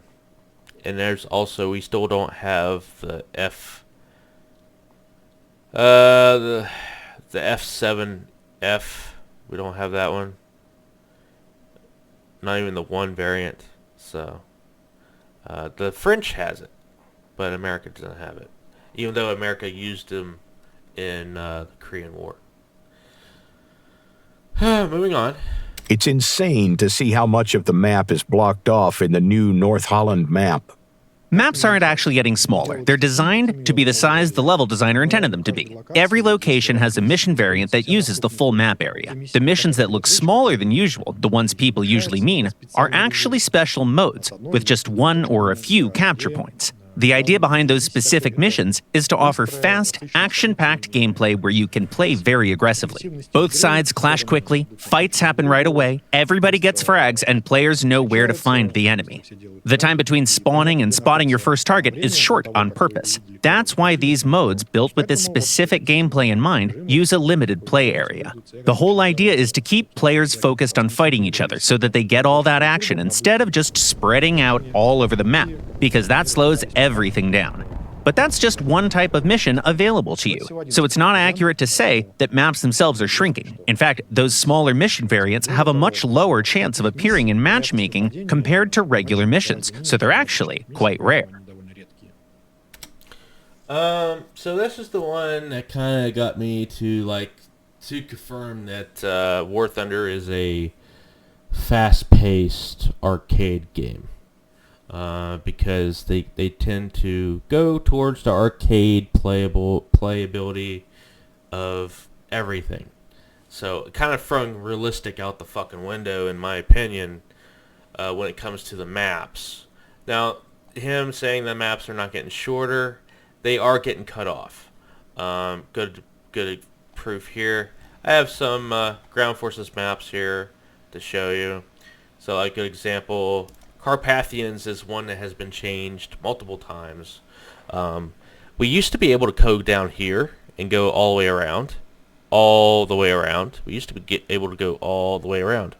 there's also, we still don't have the the F7F. We don't have that one. Not even the one variant. So the French has it, but America doesn't have it, even though America used them in the Korean War. Moving on. It's insane to see how much of the map is blocked off in the new North Holland map. Maps aren't actually getting smaller. They're designed to be the size the level designer intended them to be. Every location has a mission variant that uses the full map area. The missions that look smaller than usual, the ones people usually mean, are actually special modes, with just one or a few capture points. The idea behind those specific missions is to offer fast, action-packed gameplay where you can play very aggressively. Both sides clash quickly, fights happen right away, everybody gets frags, and players know where to find the enemy. The time between spawning and spotting your first target is short on purpose. That's why these modes, built with this specific gameplay in mind, use a limited play area. The whole idea is to keep players focused on fighting each other so that they get all that action instead of just spreading out all over the map, because that slows everything down. But that's just one type of mission available to you, so it's not accurate to say that maps themselves are shrinking. In fact, those smaller mission variants have a much lower chance of appearing in matchmaking compared to regular missions, so they're actually quite rare. So this is the one that kind of got me to confirm that War Thunder is a fast-paced arcade game. Because they tend to go towards the arcade playability of everything. So kind of throwing realistic out the fucking window, in my opinion, when it comes to the maps. Now, him saying the maps are not getting shorter, they are getting cut off. Good proof here. I have some Ground Forces maps here to show you. So like a good example, Carpathians is one that has been changed multiple times. We used to be able to go down here and go all the way around. We used to be able to go all the way around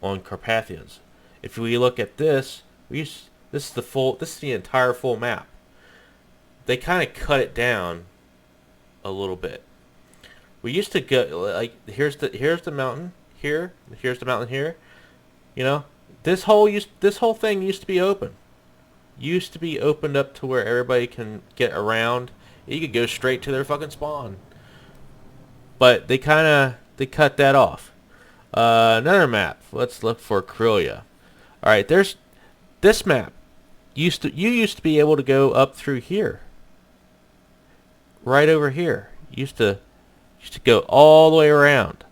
on Carpathians. If we look at this, this is the entire full map. They kind of cut it down a little bit. We used to go like here's the mountain here, here's the mountain here. You know, this whole thing used to be open. Used to be opened up to where everybody can get around. You could go straight to their fucking spawn. But they cut that off. Another map. Let's look for Corellia. All right, there's this map. You used to be able to go up through here. Right over here. Used to go all the way around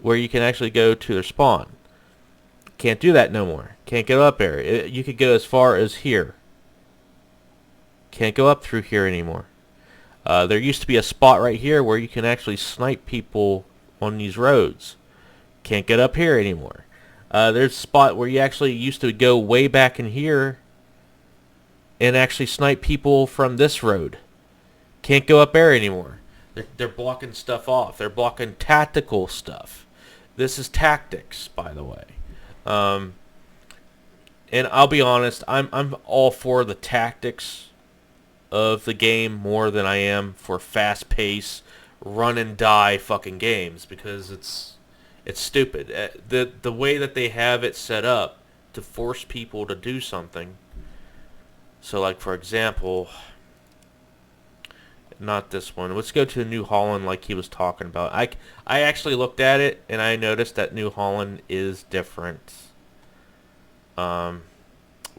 where you can actually go to their spawn. Can't do that no more. Can't go up there. You could go as far as here. Can't go up through here anymore. There used to be a spot right here where you can actually snipe people on these roads. Can't get up here anymore. There's a spot where you actually used to go way back in here and actually snipe people from this road. Can't go up there anymore. They're blocking stuff off. They're blocking tactical stuff. This is tactics, by the way. And I'll be honest, I'm all for the tactics of the game more than I am for fast-paced, run-and-die fucking games, because it's stupid. The way that they have it set up to force people to do something. So, like, for example, not this one. Let's go to New Holland like he was talking about. I actually looked at it, and I noticed that New Holland is different.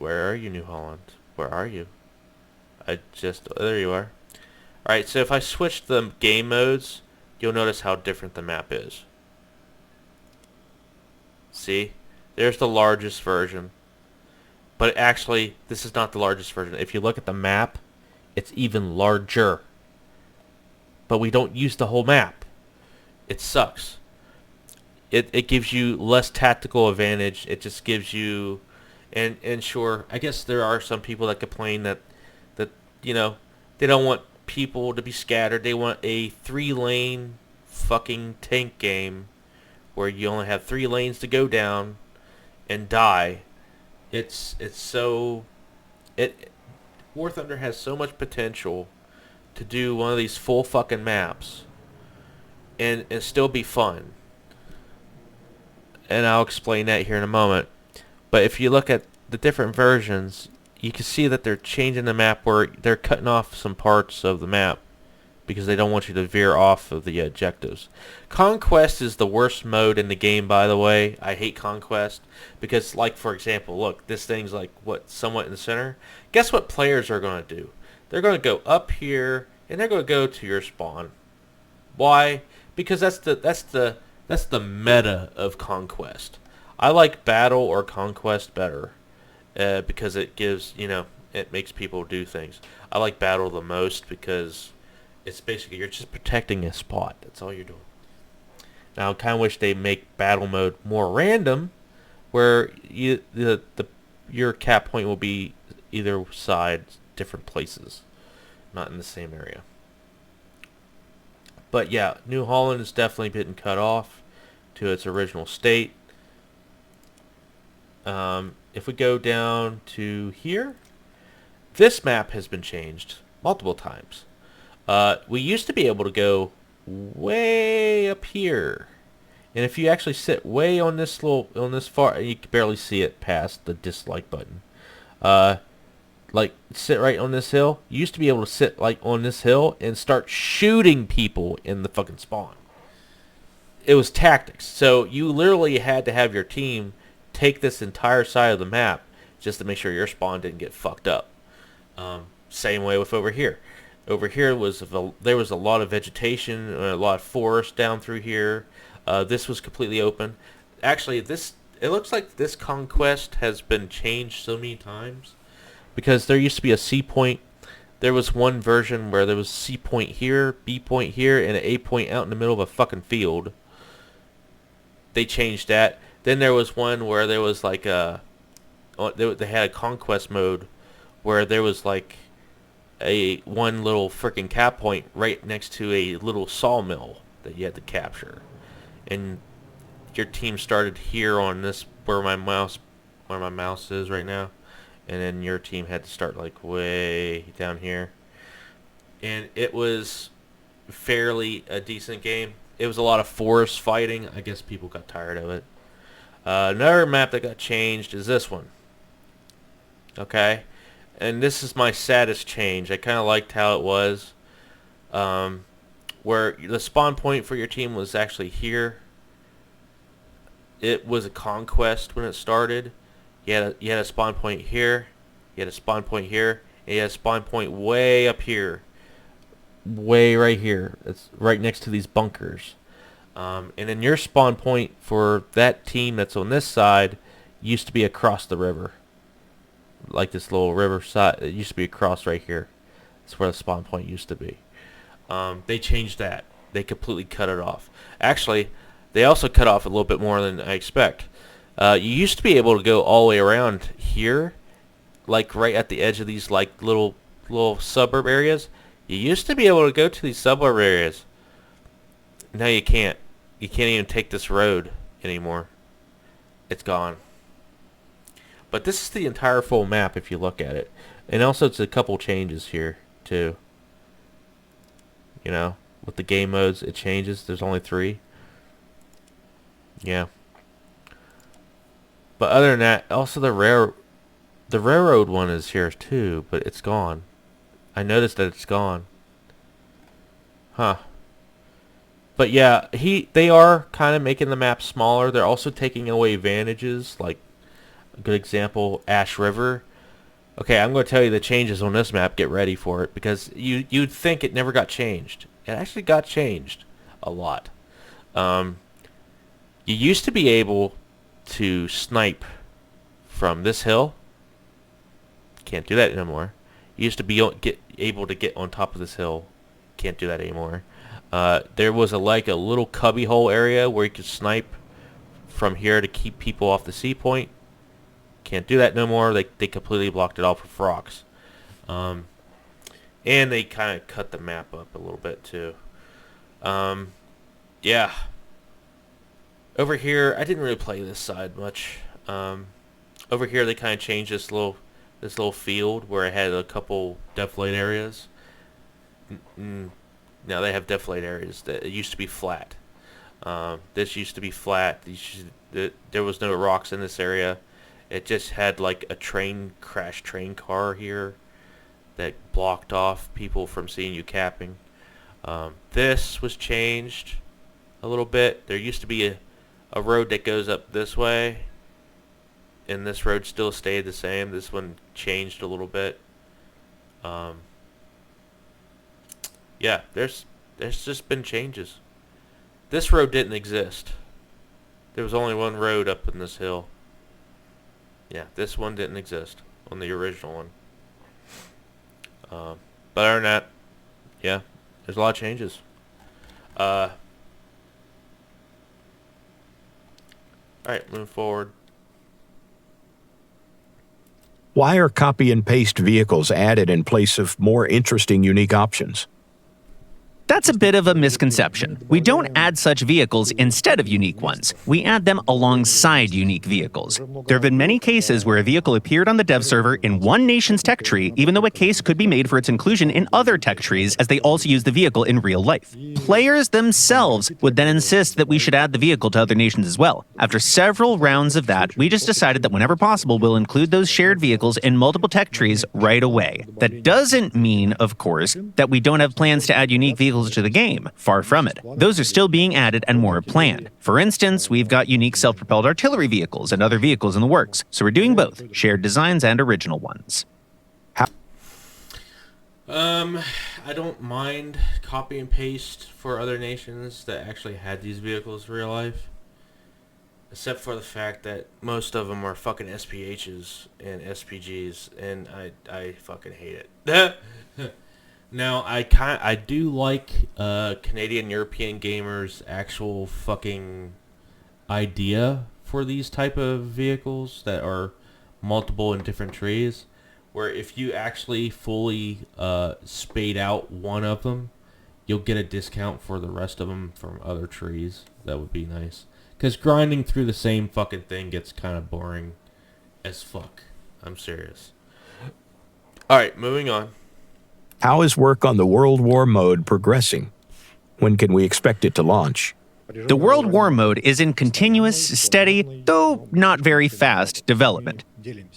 Where are you, New Holland? Where are you? There you are. Alright, so if I switch the game modes, you'll notice how different the map is. See? There's the largest version. But actually, this is not the largest version. If you look at the map, it's even larger. But we don't use the whole map. It sucks. It gives you less tactical advantage. It just gives you... And sure, I guess there are some people that complain that you know, they don't want people to be scattered. They want a 3-lane fucking tank game where you only have 3 lanes to go down and die. War Thunder has so much potential to do one of these full fucking maps and still be fun. And I'll explain that here in a moment. But if you look at the different versions, you can see that they're changing the map where they're cutting off some parts of the map because they don't want you to veer off of the objectives. Conquest is the worst mode in the game, by the way. I hate Conquest because, like, for example, look, this thing's like, somewhat in the center. Guess what players are going to do? They're going to go up here and they're going to go to your spawn. Why? Because that's the meta of Conquest. I like Battle or Conquest better because it gives, it makes people do things. I like Battle the most because it's basically you're just protecting a spot. That's all you're doing. Now I kind of wish they make Battle mode more random, where your cap point will be either side, different places, not in the same area. But yeah, New Holland is definitely getting cut off to its original state. If we go down to here, this map has been changed multiple times. We used to be able to go way up here, and if you actually sit way on this far, you can barely see it past the dislike button. Like sit right on this hill. You used to be able to sit like on this hill and start shooting people in the fucking spawn. It was tactics. So you literally had to have your team take this entire side of the map just to make sure your spawn didn't get fucked up. Same way with over here. Over here there was a lot of vegetation, a lot of forest down through here. This was completely open. Actually, it looks like this conquest has been changed so many times because there used to be a C point. There was one version where there was C point here, B point here, and an A point out in the middle of a fucking field. They changed that. Then there was one where there was like they had a conquest mode where there was like one little freaking cap point right next to a little sawmill that you had to capture, and your team started here on this where my mouse is right now, and then your team had to start like way down here, and it was fairly a decent game. It was a lot of forest fighting. I guess people got tired of it. Another map that got changed is this one. Okay, and this is my saddest change. I kind of liked how it was, where the spawn point for your team was actually here. It was a conquest when it started. You had a spawn point here, you had a spawn point here, and you had a spawn point way up here, way right here. It's right next to these bunkers. And then your spawn point for that team that's on this side used to be across the river. Like this little river side. It used to be across right here. That's where the spawn point used to be. They changed that. They completely cut it off. Actually, they also cut off a little bit more than I expect. You used to be able to go all the way around here, like right at the edge of these like little suburb areas. You used to be able to go to these suburb areas. Now you can't. You can't even take this road anymore. It's gone. But this is the entire full map if you look at it. And also it's a couple changes here too. With the game modes it changes. There's only 3. Yeah. But other than that, also the railroad one is here too, but it's gone. I noticed that it's gone. Huh. But yeah, they are kind of making the map smaller. They're also taking away advantages, like a good example, Ash River. Okay, I'm going to tell you the changes on this map. Get ready for it, because you'd think it never got changed. It actually got changed a lot. You used to be able to snipe from this hill. Can't do that anymore. You used to be able to get on top of this hill. Can't do that anymore. There was a little cubby hole area where you could snipe from here to keep people off the sea point. Can't do that no more. They completely blocked it off with rocks. And they kind of cut the map up a little bit too. Yeah. Over here, I didn't really play this side much. Over here, they kind of changed this little field where it had a couple deflate areas. Now they have deflate areas. That it used to be flat. This used to be flat. There was no rocks in this area. It just had like a train car here that blocked off people from seeing you capping. This was changed a little bit. There used to be a road that goes up this way, and this road still stayed the same. This one changed a little bit. Yeah, there's just been changes. This road didn't exist. There was only one road up in this hill. Yeah, this one didn't exist on the original one. But other than that, yeah, there's a lot of changes. Alright, moving forward. Why are copy and paste vehicles added in place of more interesting, unique options? That's a bit of a misconception. We don't add such vehicles instead of unique ones. We add them alongside unique vehicles. There have been many cases where a vehicle appeared on the dev server in one nation's tech tree, even though a case could be made for its inclusion in other tech trees as they also use the vehicle in real life. Players themselves would then insist that we should add the vehicle to other nations as well. After several rounds of that, we just decided that whenever possible, we'll include those shared vehicles in multiple tech trees right away. That doesn't mean, of course, that we don't have plans to add unique vehicles to the game. Far from it. Those are still being added and more are planned. For instance, we've got unique self-propelled artillery vehicles and other vehicles in the works, so we're doing both, shared designs and original ones. I don't mind copy and paste for other nations that actually had these vehicles in real life. Except for the fact that most of them are fucking SPHs and SPGs, and I fucking hate it. Now, I do like Canadian European gamers' actual fucking idea for these type of vehicles that are multiple in different trees, where if you actually fully spade out one of them, you'll get a discount for the rest of them from other trees. That would be nice. Because grinding through the same fucking thing gets kind of boring as fuck. I'm serious. Alright, moving on. How is work on the World War mode progressing? When can we expect it to launch? The World War mode is in continuous, steady, though not very fast, development.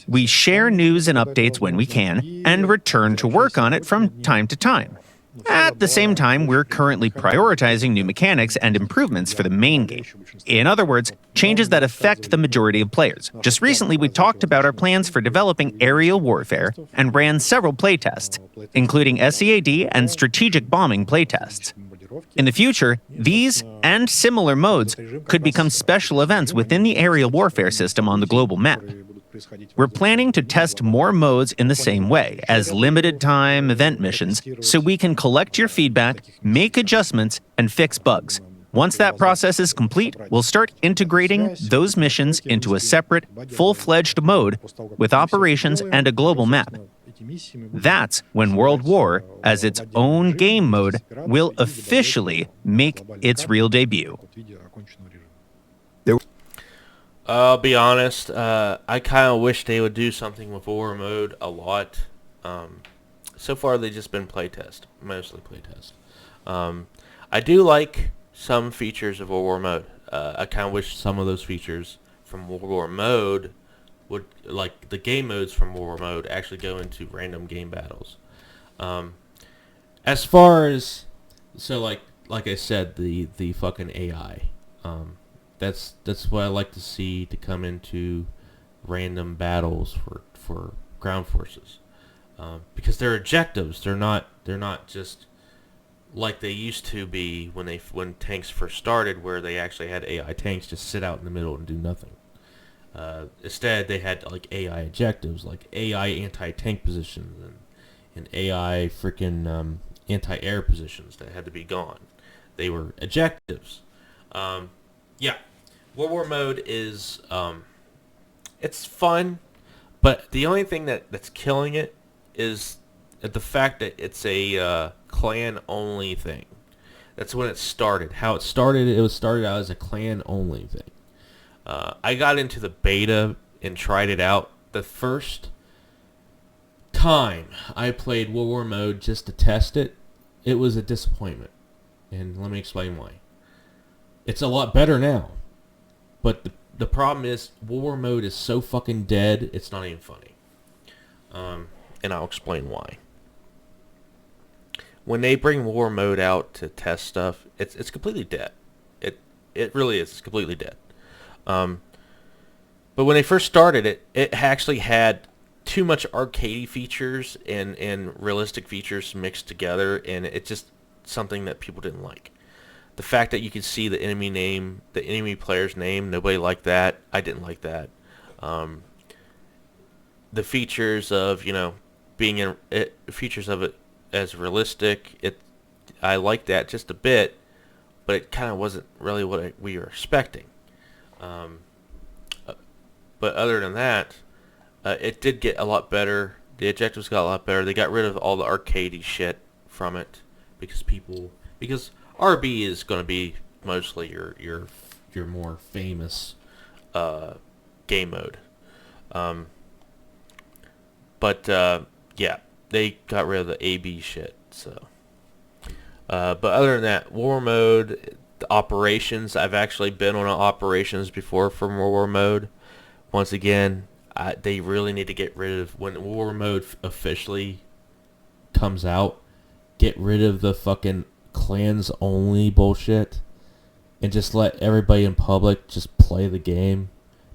We share news and updates when we can, and return to work on it from time to time. At the same time, we're currently prioritizing new mechanics and improvements for the main game. In other words, changes that affect the majority of players. Just recently, we talked about our plans for developing aerial warfare and ran several playtests, including SEAD and strategic bombing playtests. In the future, these and similar modes could become special events within the aerial warfare system on the global map. We're planning to test more modes in the same way, as limited-time event missions, so we can collect your feedback, make adjustments, and fix bugs. Once that process is complete, we'll start integrating those missions into a separate, full-fledged mode with operations and a global map. That's when World War, as its own game mode, will officially make its real debut. I'll be honest, I kind of wish they would do something with War mode a lot. So far, they've just been playtest, mostly playtest. I do like some features of World War mode. I kind of wish some of those features from World War mode would, like the game modes from World War mode, actually go into random game battles. As far as, so like I said, the fucking AI. That's what I like to see to come into random battles for ground forces, because their objectives they're not just like they used to be when tanks first started, where they actually had AI tanks just sit out in the middle and do nothing. Instead, they had like AI objectives, like AI anti-tank positions and AI freaking anti-air positions that had to be gone. They were objectives. Yeah, World War mode is it's fun, but the only thing that's killing it is the fact that it's a clan only thing. That's when it started. How it started, it was started out as a clan only thing. I got into the beta and tried it out. The first time I played World War mode just to test it, it was a disappointment. And let me explain why. It's a lot better now. But the problem is World War mode is so fucking dead, it's not even funny. And I'll explain why. When they bring War mode out to test stuff, it's completely dead. It really is. It's completely dead. But when they first started it, it actually had too much arcadey features and realistic features mixed together, and it's just something that people didn't like. The fact that you could see the enemy name, the enemy player's name, nobody liked that. I didn't like that. The features of features of it as realistic, I liked that just a bit, but it kind of wasn't really what we were expecting. But other than that, it did get a lot better. The objectives got a lot better. They got rid of all the arcadey shit from it because RB is going to be mostly your more famous game mode. But yeah, they got rid of the AB shit. So, but other than that, War mode, the operations. I've actually been on operations before from War mode. Once again, they really need to get rid of, when War mode officially comes out, get rid of the fucking clans only bullshit and just let everybody in public just play the game,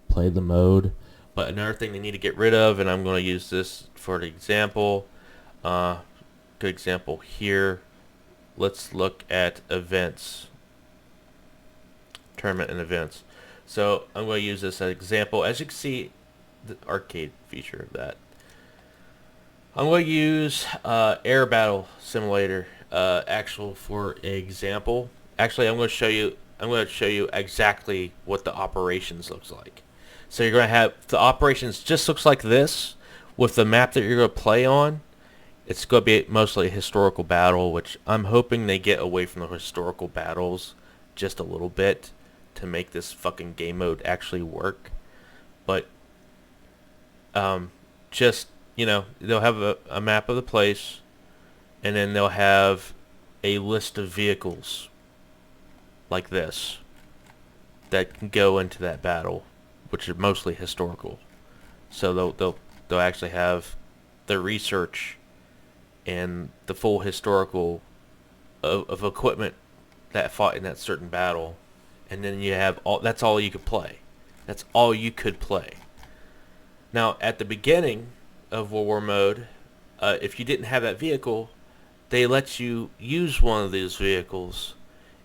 play the mode. But another thing they need to get rid of, and I'm going to use this for an example, good example here. Let's look at events, tournament and events. So I'm going to use this as an example. As you can see, the arcade feature of that. I'm going to use Air Battle Simulator actual for example. Actually, I'm going to show you exactly what the operations looks like. So you're going to have the operations just looks like this with the map that you're going to play on. It's going to be mostly a historical battle, which I'm hoping they get away from the historical battles just a little bit to make this fucking game mode actually work. But just, they'll have a map of the place, and then they'll have a list of vehicles like this that can go into that battle, which are mostly historical. So they'll actually have the research and the full historical of equipment that fought in that certain battle, and then you have that's all you could play. That's all you could play. Now, at the beginning of World War mode, if you didn't have that vehicle, they let you use one of these vehicles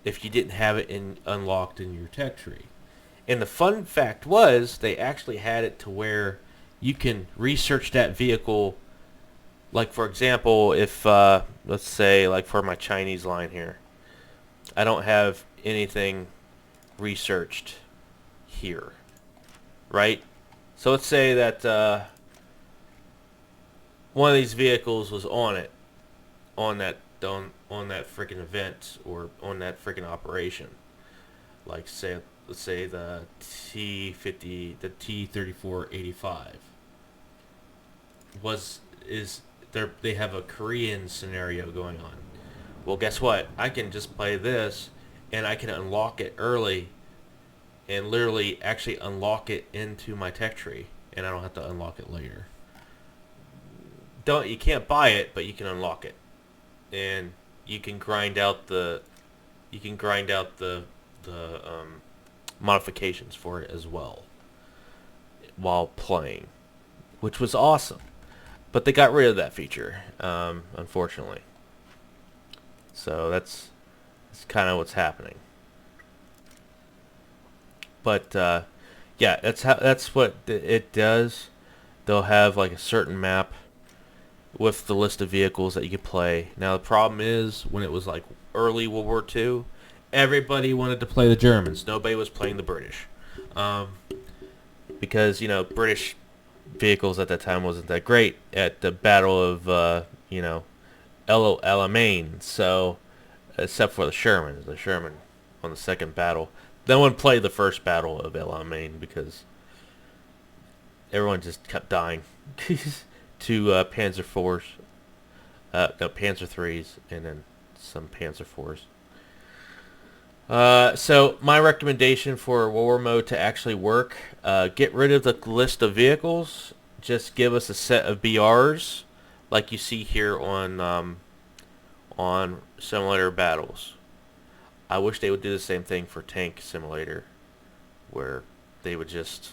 if you didn't have it unlocked in your tech tree. And the fun fact was, they actually had it to where you can research that vehicle. Like, for example, if, let's say, like for my Chinese line here, I don't have anything researched here, right? So let's say that one of these vehicles was on that freaking event or on that freaking operation. Like, let's say the T-50, the T-3485 they have a Korean scenario going on. Well, guess what? I can just play this, and I can unlock it early, and literally actually unlock it into my tech tree, and I don't have to unlock it later. You can't buy it, but you can unlock it, and you can grind out the modifications for it as well while playing, which was awesome. But they got rid of that feature, unfortunately. So that's kind of what's happening. But yeah, that's what it does. They'll have like a certain map with the list of vehicles that you can play. Now the problem is when it was like early World War II, everybody wanted to play the Germans. Nobody was playing the British, because British vehicles at that time wasn't that great at the Battle of El Alamein. So except for the Sherman on the second battle. No one played the first battle of El Alamein because everyone just kept dying to Panzer IVs, no, Panzer IIIs, and then some Panzer IVs. So my recommendation for War mode to actually work, get rid of the list of vehicles. Just give us a set of BRs, like you see here on Simulator Battles. I wish they would do the same thing for Tank Simulator, where they would just,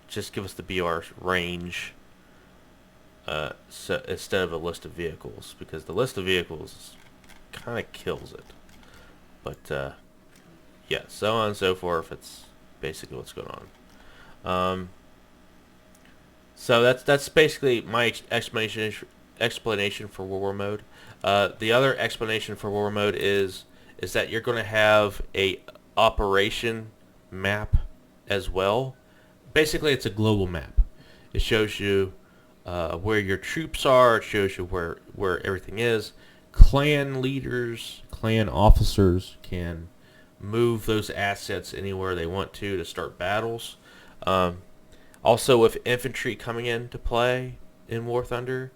just give us the BR range, so instead of a list of vehicles, because the list of vehicles kind of kills it. But yeah, so on and so forth. It's basically what's going on. So that's basically my explanation for War mode. The other explanation for War mode is that you're going to have a operation map as well. Basically, it's a global map. It shows you where your troops are. It shows you where everything is. Clan leaders, clan officers can move those assets anywhere they want to start battles. Also, with infantry coming into play in War Thunder,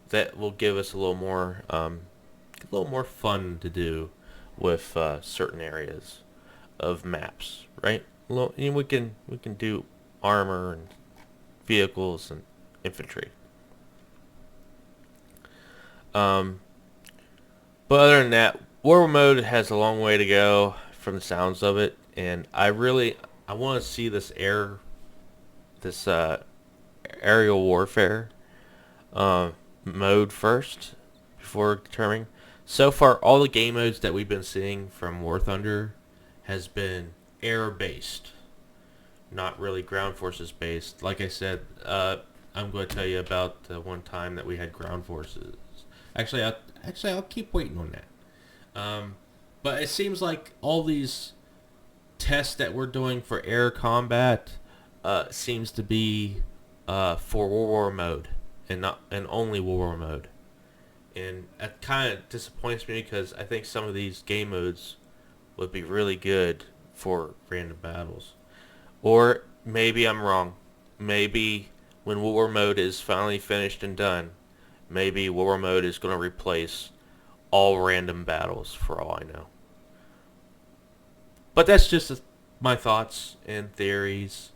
that will give us a little more fun to do with certain areas of maps, right? We can do armor and vehicles and infantry. But other than that, War mode has a long way to go from the sounds of it, and I want to see this aerial warfare mode first before determining. So far, all the game modes that we've been seeing from War Thunder has been air-based, not really ground forces based. Like I said, I'm going to tell you about the one time that we had ground forces. Actually, I'll keep waiting on that. But it seems like all these tests that we're doing for air combat seems to be for War mode and only War mode. And that kind of disappoints me because I think some of these game modes would be really good for random battles. Or maybe I'm wrong. Maybe when War mode is finally finished and done, maybe War mode is going to replace all random battles for all I know. But that's just my thoughts and theories.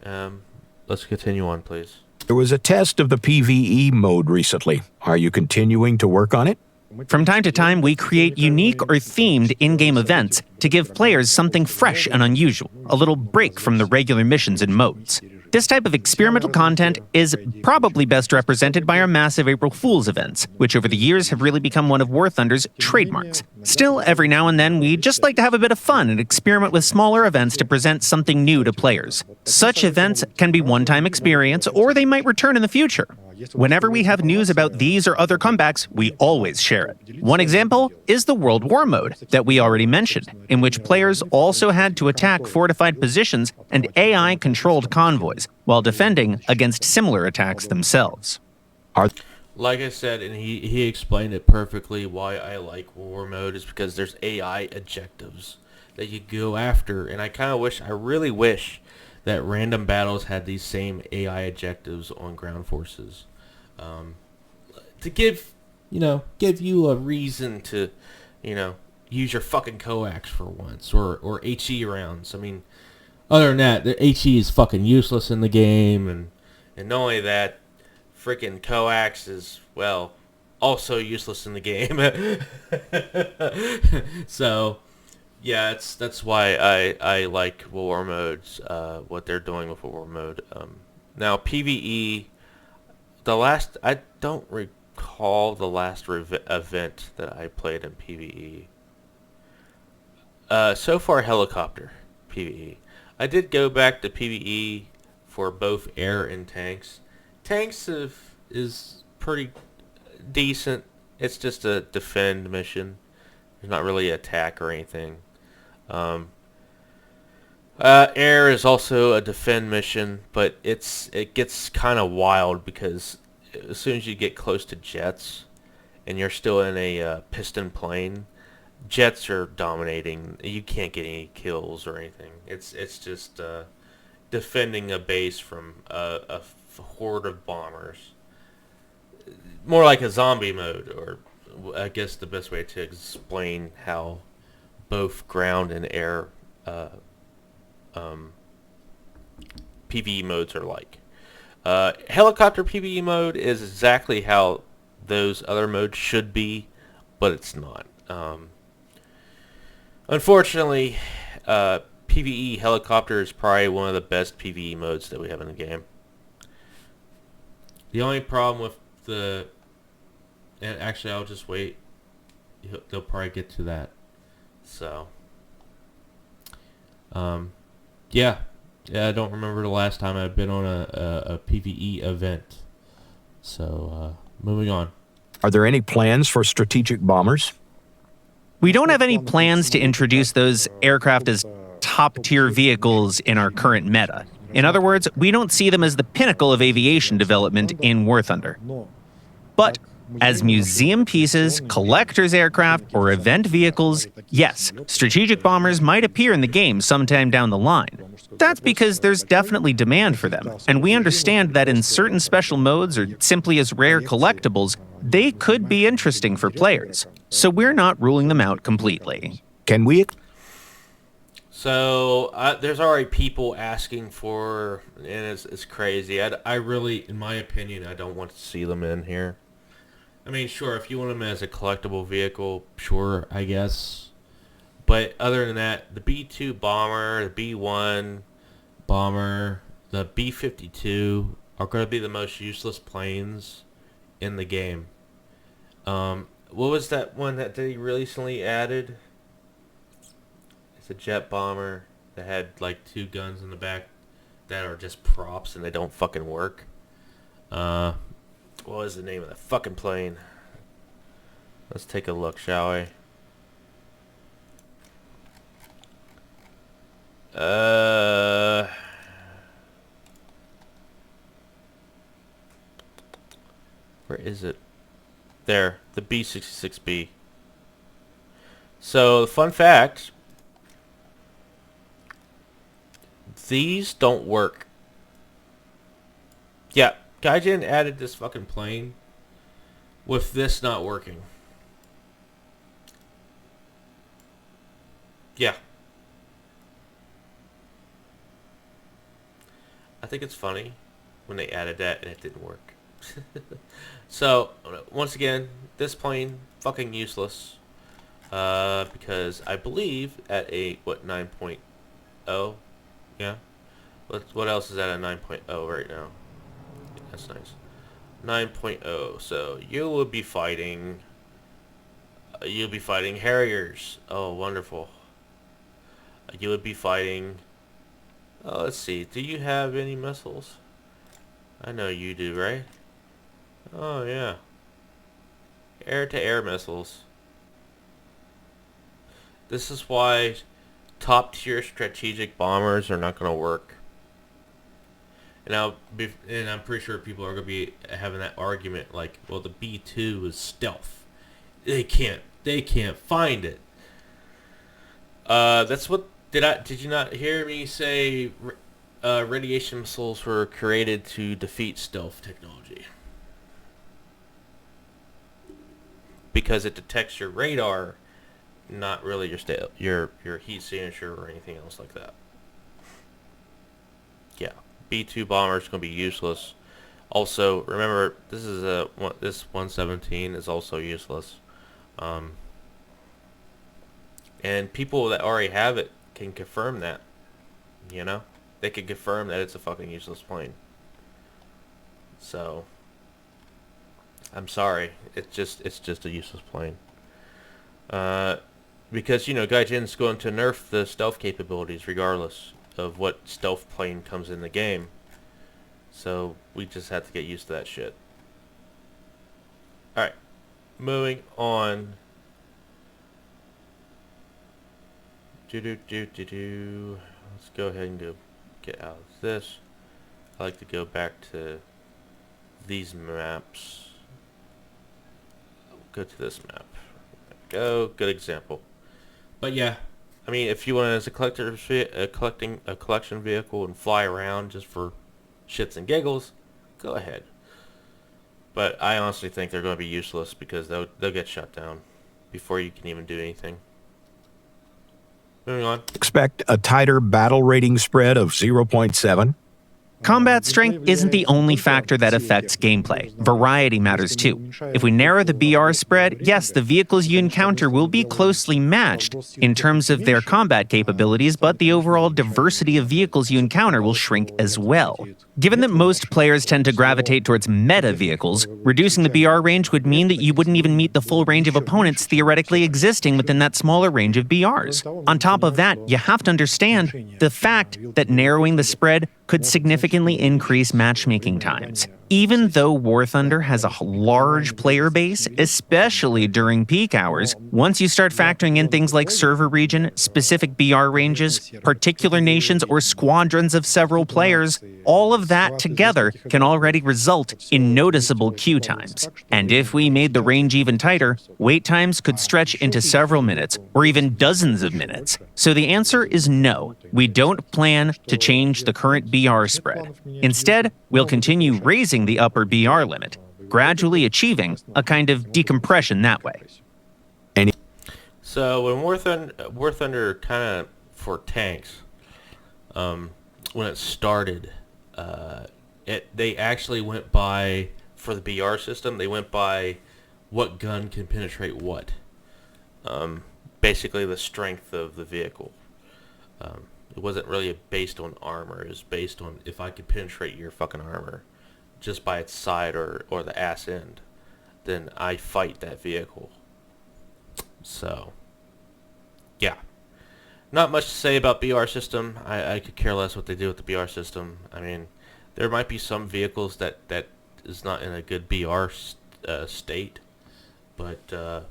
Let's continue on, please. There was a test of the PvE mode recently. Are you continuing to work on it? From time to time, we create unique or themed in-game events to give players something fresh and unusual, a little break from the regular missions and modes. This type of experimental content is probably best represented by our massive April Fool's events, which over the years have really become one of War Thunder's trademarks. Still, every now and then, we just like to have a bit of fun and experiment with smaller events to present something new to players. Such events can be one-time experience, or they might return in the future. Whenever we have news about these or other comebacks, we always share it. One example is the World War mode that we already mentioned, in which players also had to attack fortified positions and AI-controlled convoys, while defending against similar attacks themselves. Like I said, and he explained it perfectly, why I like War mode is because there's AI objectives that you go after, and I really wish that random battles had these same AI objectives on ground forces, to give you a reason to, use your fucking coax for once, or HE rounds. I mean, other than that, the HE is fucking useless in the game, and not only that, freaking coax is, well, also useless in the game. So, yeah, that's why I like War modes, what they're doing with War mode. Now, PvE, I don't recall the last event that I played in PvE. So far, helicopter PvE. I did go back to PvE for both air and tanks. Is pretty decent. It's just a defend mission. There's not really attack or anything. Air is also a defend mission, but it gets kind of wild because as soon as you get close to jets and you're still in a piston plane, jets are dominating. You can't get any kills or anything. It's just defending a base from a horde of bombers. More like a zombie mode, or I guess the best way to explain how both ground and air PvE modes are like. Helicopter PvE mode is exactly how those other modes should be, but it's not. Unfortunately, PvE helicopter is probably one of the best PvE modes that we have in the game. The only problem with and actually I'll just wait. They'll probably get to that. So, yeah, I don't remember the last time I've been on a PvE event. So, moving on. Are there any plans for strategic bombers? We don't have any plans to introduce those aircraft as top-tier vehicles in our current meta. In other words, we don't see them as the pinnacle of aviation development in War Thunder. But as museum pieces, collector's aircraft, or event vehicles, yes, strategic bombers might appear in the game sometime down the line. That's because there's definitely demand for them, and we understand that in certain special modes or simply as rare collectibles, they could be interesting for players. So we're not ruling them out completely. Can we? So there's already people asking for, and it's crazy. I really, in my opinion, I don't want to see them in here. I mean, sure, if you want them as a collectible vehicle, sure, I guess. But other than that, the B-2 bomber, the B-1 bomber, the B-52 are going to be the most useless planes in the game. What was that one that they recently added? It's a jet bomber that had like 2 guns in the back that are just props and they don't fucking work. What was the name of that fucking plane? Let's take a look, shall we? Where is it? There, the B-66B. So, fun fact, these don't work. Yeah, Gaijin added this fucking plane with this not working. Yeah. I think it's funny when they added that and it didn't work. So, once again, this plane, fucking useless. Because I believe at a, 9.0? Yeah. What else is at a 9.0 right now? Yeah, that's nice. 9.0. So, you'll be fighting Harriers. Oh, wonderful. You would be fighting... Oh, let's see. Do you have any missiles? I know you do, right? Oh, yeah. Air-to-air missiles. This is why top-tier strategic bombers are not going to work. And I'm pretty sure people are going to be having that argument like, well, the B-2 is stealth. They can't find it. That's what... Did you not hear me say radiation missiles were created to defeat stealth technology? Because it detects your radar, not really your heat signature or anything else like that. Yeah, B-2 bomber is going to be useless. Also, remember this is this 117 is also useless. And people that already have it can confirm that. You know, they can confirm that it's a fucking useless plane. So, I'm sorry. It's just a useless plane. Because Gaijin's going to nerf the stealth capabilities regardless of what stealth plane comes in the game. So we just have to get used to that shit. Alright. Moving on. Let's go ahead and get out of this. I like to go back to these maps. Go to this map. There we go. Good example. But yeah, I mean, if you want it as a collection vehicle and fly around just for shits and giggles, go ahead. But I honestly think they're going to be useless because they'll get shut down before you can even do anything. Moving on. Expect a tighter battle rating spread of 0.7. Combat strength isn't the only factor that affects gameplay. Variety matters too. If we narrow the BR spread, yes, the vehicles you encounter will be closely matched in terms of their combat capabilities, but the overall diversity of vehicles you encounter will shrink as well. Given that most players tend to gravitate towards meta vehicles, reducing the BR range would mean that you wouldn't even meet the full range of opponents theoretically existing within that smaller range of BRs. On top of that, you have to understand the fact that narrowing the spread could significantly increase matchmaking times. Even though War Thunder has a large player base, especially during peak hours, once you start factoring in things like server region, specific BR ranges, particular nations, or squadrons of several players, all of that together can already result in noticeable queue times. And if we made the range even tighter, wait times could stretch into several minutes, or even dozens of minutes. So the answer is no. We don't plan to change the current BR spread. Instead, we'll continue raising the upper BR limit, gradually achieving a kind of decompression that way. So when War Thunder kind of for tanks, when it started, they actually went by, for the BR system, they went by what gun can penetrate what. Basically the strength of the vehicle. It wasn't really based on armor. It was based on if I could penetrate your fucking armor just by its side or the ass end, then I fight that vehicle. So, yeah. Not much to say about BR system. I could care less what they do with the BR system. I mean, there might be some vehicles that is not in a good BR state, but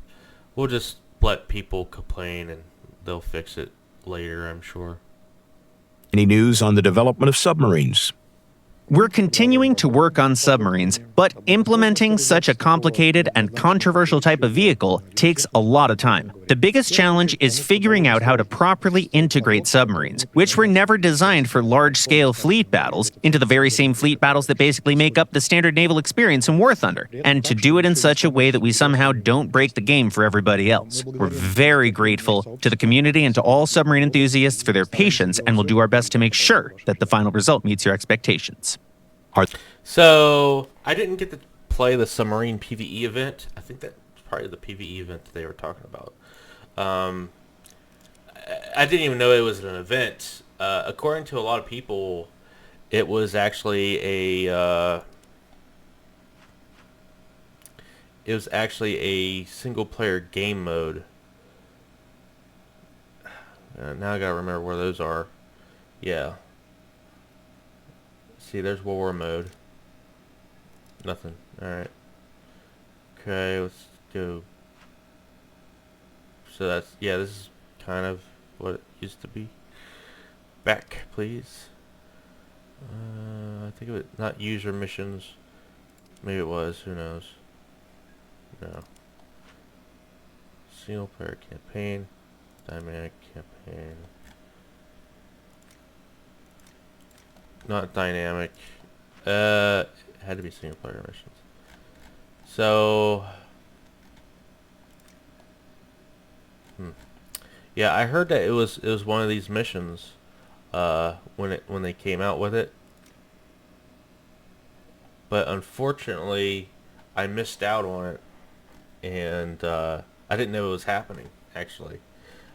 we'll just let people complain and they'll fix it later, I'm sure. Any news on the development of submarines? We're continuing to work on submarines, but implementing such a complicated and controversial type of vehicle takes a lot of time. The biggest challenge is figuring out how to properly integrate submarines, which were never designed for large-scale fleet battles, into the very same fleet battles that basically make up the standard naval experience in War Thunder, and to do it in such a way that we somehow don't break the game for everybody else. We're very grateful to the community and to all submarine enthusiasts for their patience, and we'll do our best to make sure that the final result meets your expectations. So, I didn't get to play the submarine PvE event. I think that's probably the PvE event that they were talking about. I didn't even know it was an event. According to a lot of people, it was actually a single-player game mode. Now I gotta remember where those are. Yeah. See, there's war mode. Nothing. Alright. Okay, let's go. So that's, yeah, this is kind of what it used to be. Back, please. I think it was not user missions. Maybe it was, who knows. No. Single player campaign. Dynamic campaign. Not dynamic. It had to be single player missions. So, yeah, I heard that it was one of these missions when they came out with it. But unfortunately, I missed out on it, and I didn't know it was happening. Actually,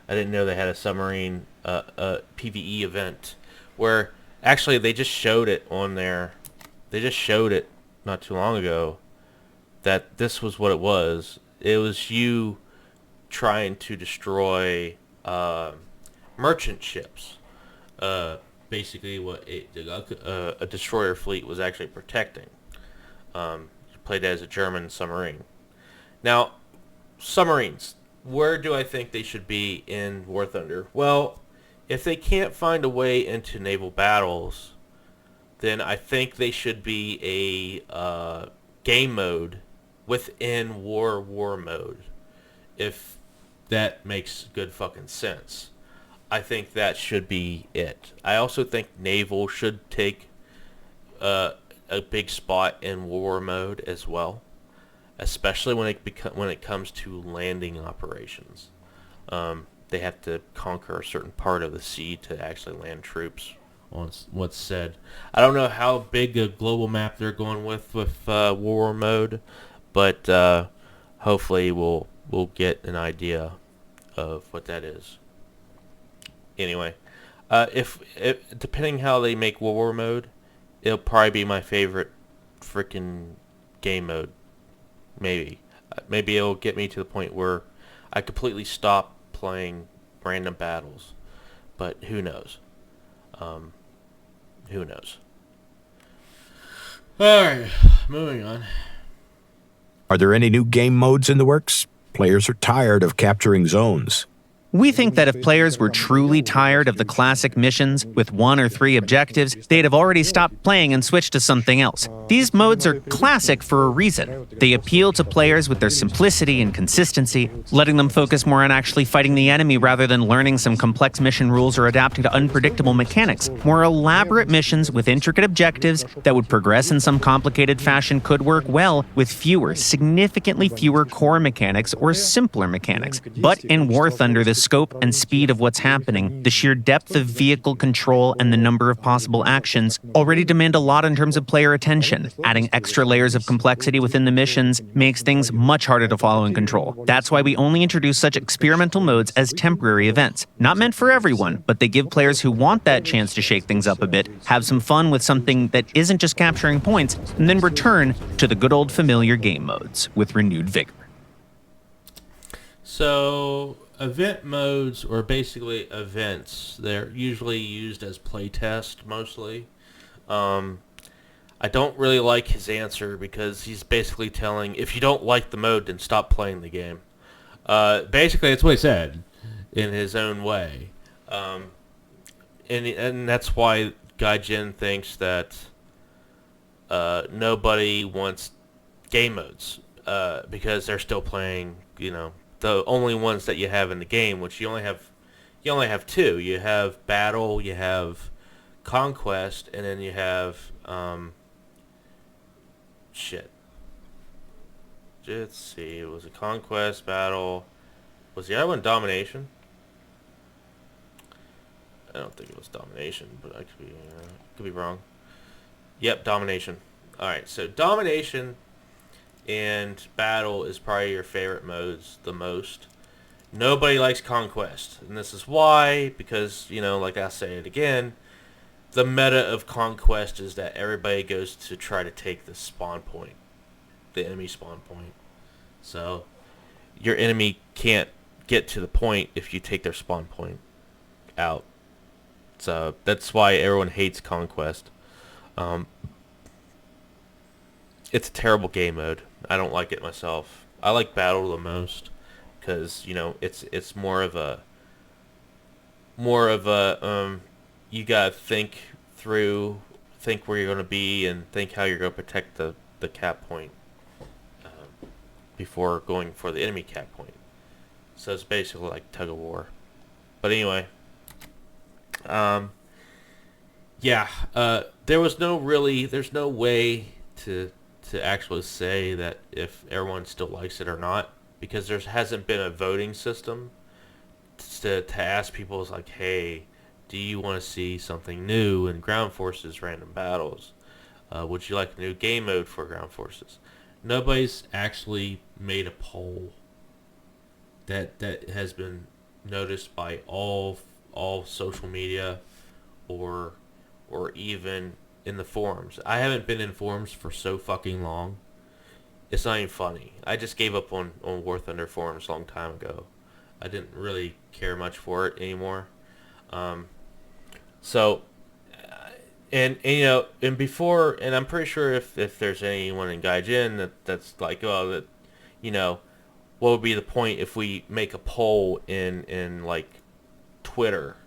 I didn't know they had a submarine PvE event where. Actually, they just showed it on there. They just showed it not too long ago. that this was what it was. It was you trying to destroy merchant ships. Basically, what a destroyer fleet was actually protecting. You played as a German submarine. Now, submarines. Where do I think they should be in War Thunder? Well, if they can't find a way into naval battles, then I think they should be a game mode within war mode. If that makes good fucking sense. I think that should be it. I also think naval should take a big spot in war mode as well, especially when it comes to landing operations. They have to conquer a certain part of the sea to actually land troops. On what's said, I don't know how big a global map they're going with war mode, but hopefully we'll get an idea of what that is. Anyway, if depending how they make war mode, it'll probably be my favorite freaking game mode. Maybe it'll get me to the point where I completely stop playing random battles, but who knows? Who knows? Alright, moving on. Are there any new game modes in the works? Players are tired of capturing zones. We think that if players were truly tired of the classic missions with 1 or 3 objectives, they'd have already stopped playing and switched to something else. These modes are classic for a reason. They appeal to players with their simplicity and consistency, letting them focus more on actually fighting the enemy rather than learning some complex mission rules or adapting to unpredictable mechanics. More elaborate missions with intricate objectives that would progress in some complicated fashion could work well with significantly fewer core mechanics or simpler mechanics. But in War Thunder, the scope and speed of what's happening, the sheer depth of vehicle control, and the number of possible actions already demand a lot in terms of player attention. Adding extra layers of complexity within the missions makes things much harder to follow and control. That's why we only introduce such experimental modes as temporary events. Not meant for everyone, but they give players who want that chance to shake things up a bit, have some fun with something that isn't just capturing points, and then return to the good old familiar game modes with renewed vigor. So, event modes, or basically events, they're usually used as playtest mostly. I don't really like his answer because he's basically telling, if you don't like the mode, then stop playing the game. Basically, that's what he said in his own way. And that's why Gaijin thinks that nobody wants game modes because they're still playing, the only ones that you have in the game, which you only have 2. You have battle, you have conquest, and then you have let's see, it was a conquest, battle. Was the other one domination? I don't think it was domination, but I could be wrong. Yep, domination. Alright, so domination and battle is probably your favorite modes the most. Nobody likes conquest, and this is why, because, like I say it again, the meta of conquest is that everybody goes to try to take the spawn point, the enemy spawn point. So your enemy can't get to the point if you take their spawn point out. So that's why everyone hates conquest. It's a terrible game mode. I don't like it myself. I like battle the most because it's more of a you gotta think where you're gonna be and think how you're gonna protect the cap point before going for the enemy cap point. So it's basically like tug of war. But anyway, there's no way to actually say that if everyone still likes it or not, because there hasn't been a voting system to ask people, like, hey, do you want to see something new in Ground Forces Random Battles? Would you like a new game mode for Ground Forces? Nobody's actually made a poll that has been noticed by all social media or even in the forums. I haven't been in forums for so fucking long. it's not even funny. I just gave up on War Thunder forums a long time ago. I didn't really care much for it anymore. So, and you know, and before, and I'm pretty sure if there's anyone in Gaijin that's like, oh, that, you know, what would be the point if we make a poll in like Twitter,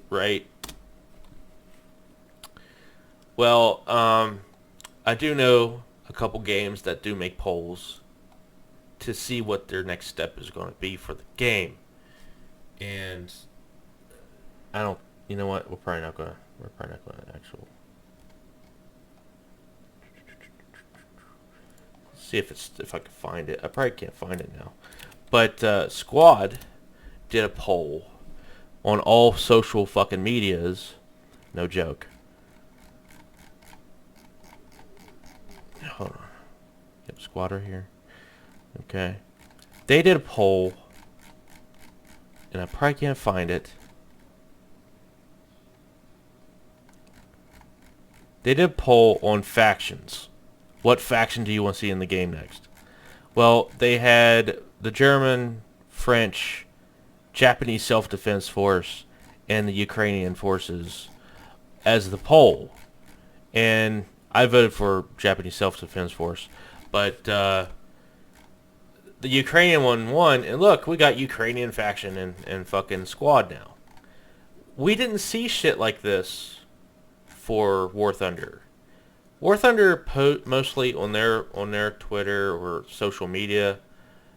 right? Well, I do know a couple games that do make polls to see what their next step is going to be for the game, and I don't. You know what? We're probably not gonna actually see if I can find it. I probably can't find it now. But Squad did a poll on all social fucking medias. No joke. Hold on. Yep, Squad right here. Okay. They did a poll, and I probably can't find it. They did a poll on factions. What faction do you want to see in the game next? Well, they had the German, French, Japanese Self-Defense Force, and the Ukrainian forces as the poll. And I voted for Japanese Self-Defense Force. But the Ukrainian one won. And look, we got Ukrainian faction and fucking Squad now. We didn't see shit like this for War Thunder. War Thunder mostly on their Twitter or social media,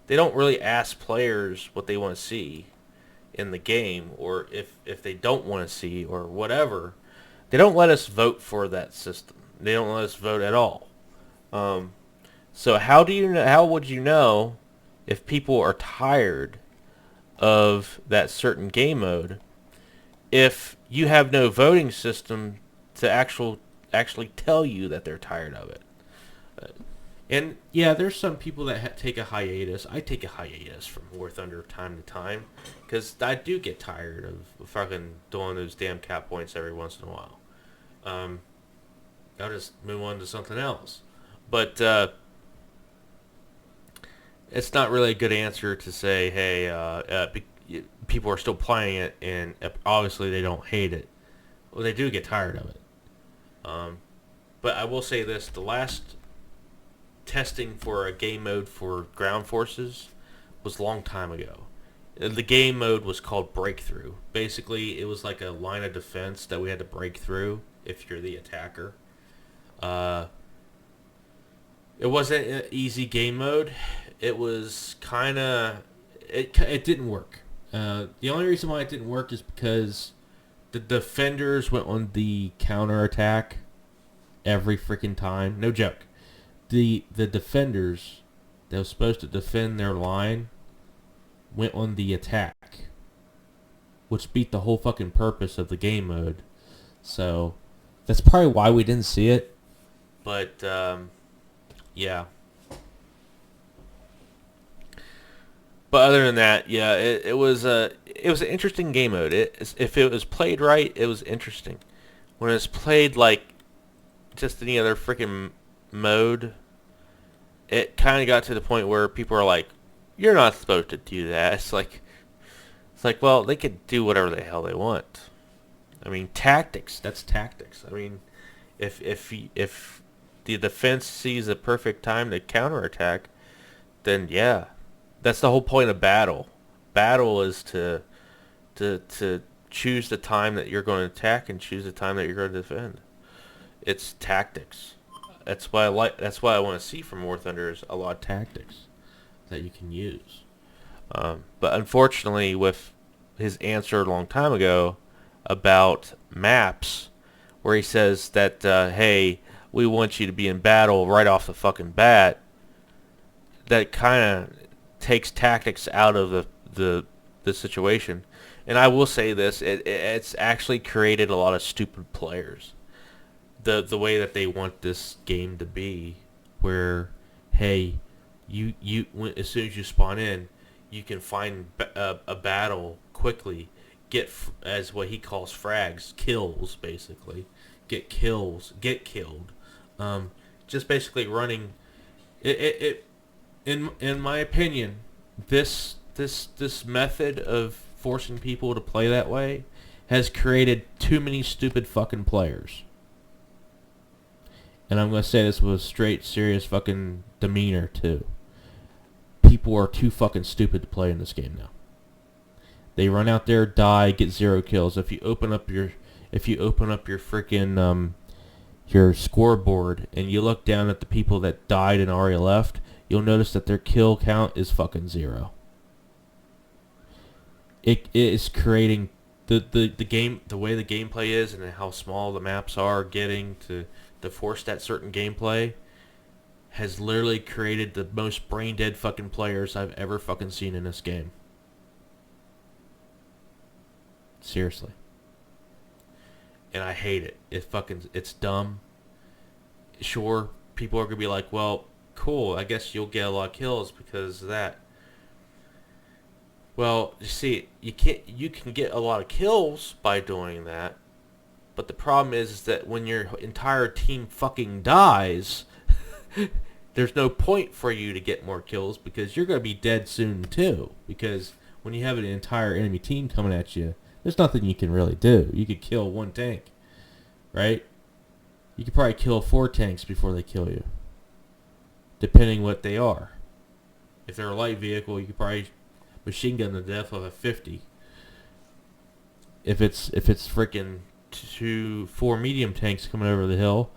they don't really ask players what they want to see in the game, or if they don't want to see or whatever. They don't let us vote for that system. They don't let us vote at all. So how would you know if people are tired of that certain game mode if you have no voting system to actually tell you that they're tired of it? And yeah, there's some people that take a hiatus. I take a hiatus from War Thunder time to time because I do get tired of fucking doing those damn cap points every once in a while. I'll just move on to something else. But it's not really a good answer to say, hey, people are still playing it, and obviously they don't hate it. Well, they do get tired of it. But I will say this, the last testing for a game mode for ground forces was a long time ago. The game mode was called Breakthrough. Basically, it was like a line of defense that we had to break through if you're the attacker. It wasn't an easy game mode. It was kind of... It didn't work. The only reason why it didn't work is because the defenders went on the counterattack every freaking time. No joke. The defenders that was supposed to defend their line went on the attack, which beat the whole fucking purpose of the game mode. So that's probably why we didn't see it. But yeah. But other than that, yeah, it was an interesting game mode. If it was played right, it was interesting. When it's played like just any other freaking mode, it kind of got to the point where people are like, "You're not supposed to do that." It's like, well, they could do whatever the hell they want. I mean, tactics. That's tactics. I mean, if the defense sees a perfect time to counterattack, then yeah. That's the whole point of battle. Battle is to choose the time that you're going to attack and choose the time that you're going to defend. It's tactics. That's why I want to see from War Thunder is a lot of tactics that you can use. But unfortunately, with his answer a long time ago about maps, where he says that hey, we want you to be in battle right off the fucking bat, that kind of takes tactics out of the situation. And I will say this, it's actually created a lot of stupid players. The way that they want this game to be, where hey, you as soon as you spawn in, you can find a battle quickly, get as what he calls frags, kills basically, get killed, just basically running. in my opinion, this method of forcing people to play that way has created too many stupid fucking players. And I'm going to say this with a straight, serious fucking demeanor, too. People are too fucking stupid to play in this game now. They run out there, die, get 0 kills. If you open up your freaking your scoreboard and you look down at the people that died and already left, you'll notice that their kill count is fucking 0. It is creating the game, the way the gameplay is and how small the maps are, getting to force that certain gameplay has literally created the most brain dead fucking players I've ever fucking seen in this game. Seriously. And I hate it. It's dumb. Sure, people are gonna be like, well, cool, I guess you'll get a lot of kills because of that. Well, you see, you can get a lot of kills by doing that, but the problem is that when your entire team fucking dies, there's no point for you to get more kills because you're gonna be dead soon too. Because when you have an entire enemy team coming at you, there's nothing you can really do. You could kill 1 tank, right? You could probably kill 4 tanks before they kill you, depending what they are. If they're a light vehicle, you could probably machine gun the death of a 50. If it's freaking 4 medium tanks coming over the hill,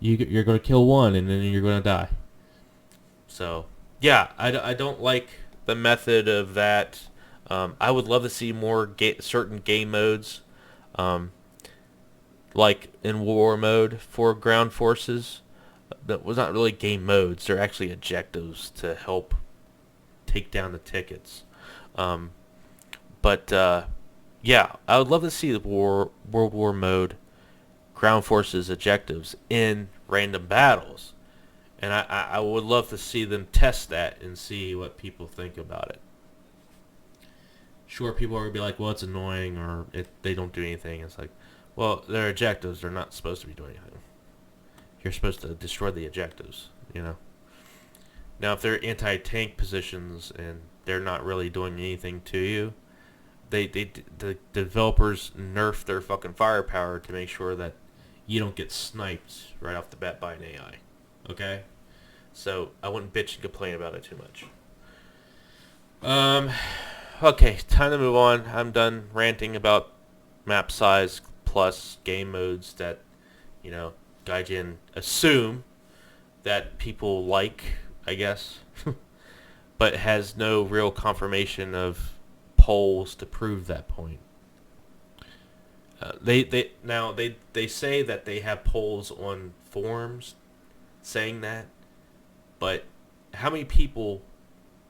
you're going to kill 1 and then you're going to die. So yeah, I don't like the method of that. I would love to see more certain game modes, like in war mode for ground forces. That was not really game modes. They're actually objectives to help take down the tickets. Yeah, I would love to see the World War mode ground forces objectives in random battles. And I would love to see them test that and see what people think about it. Sure, people are going to be like, well, it's annoying or they don't do anything. It's like, well, they're objectives. They're not supposed to be doing anything. You're supposed to destroy the objectives, you know. Now, if they're anti-tank positions and they're not really doing anything to you, the developers nerf their fucking firepower to make sure that you don't get sniped right off the bat by an AI. Okay? So, I wouldn't bitch and complain about it too much. Okay, time to move on. I'm done ranting about map size plus game modes that, you know, Gaijin assume that people like, I guess, but has no real confirmation of polls to prove that point. They say that they have polls on forums saying that, but how many people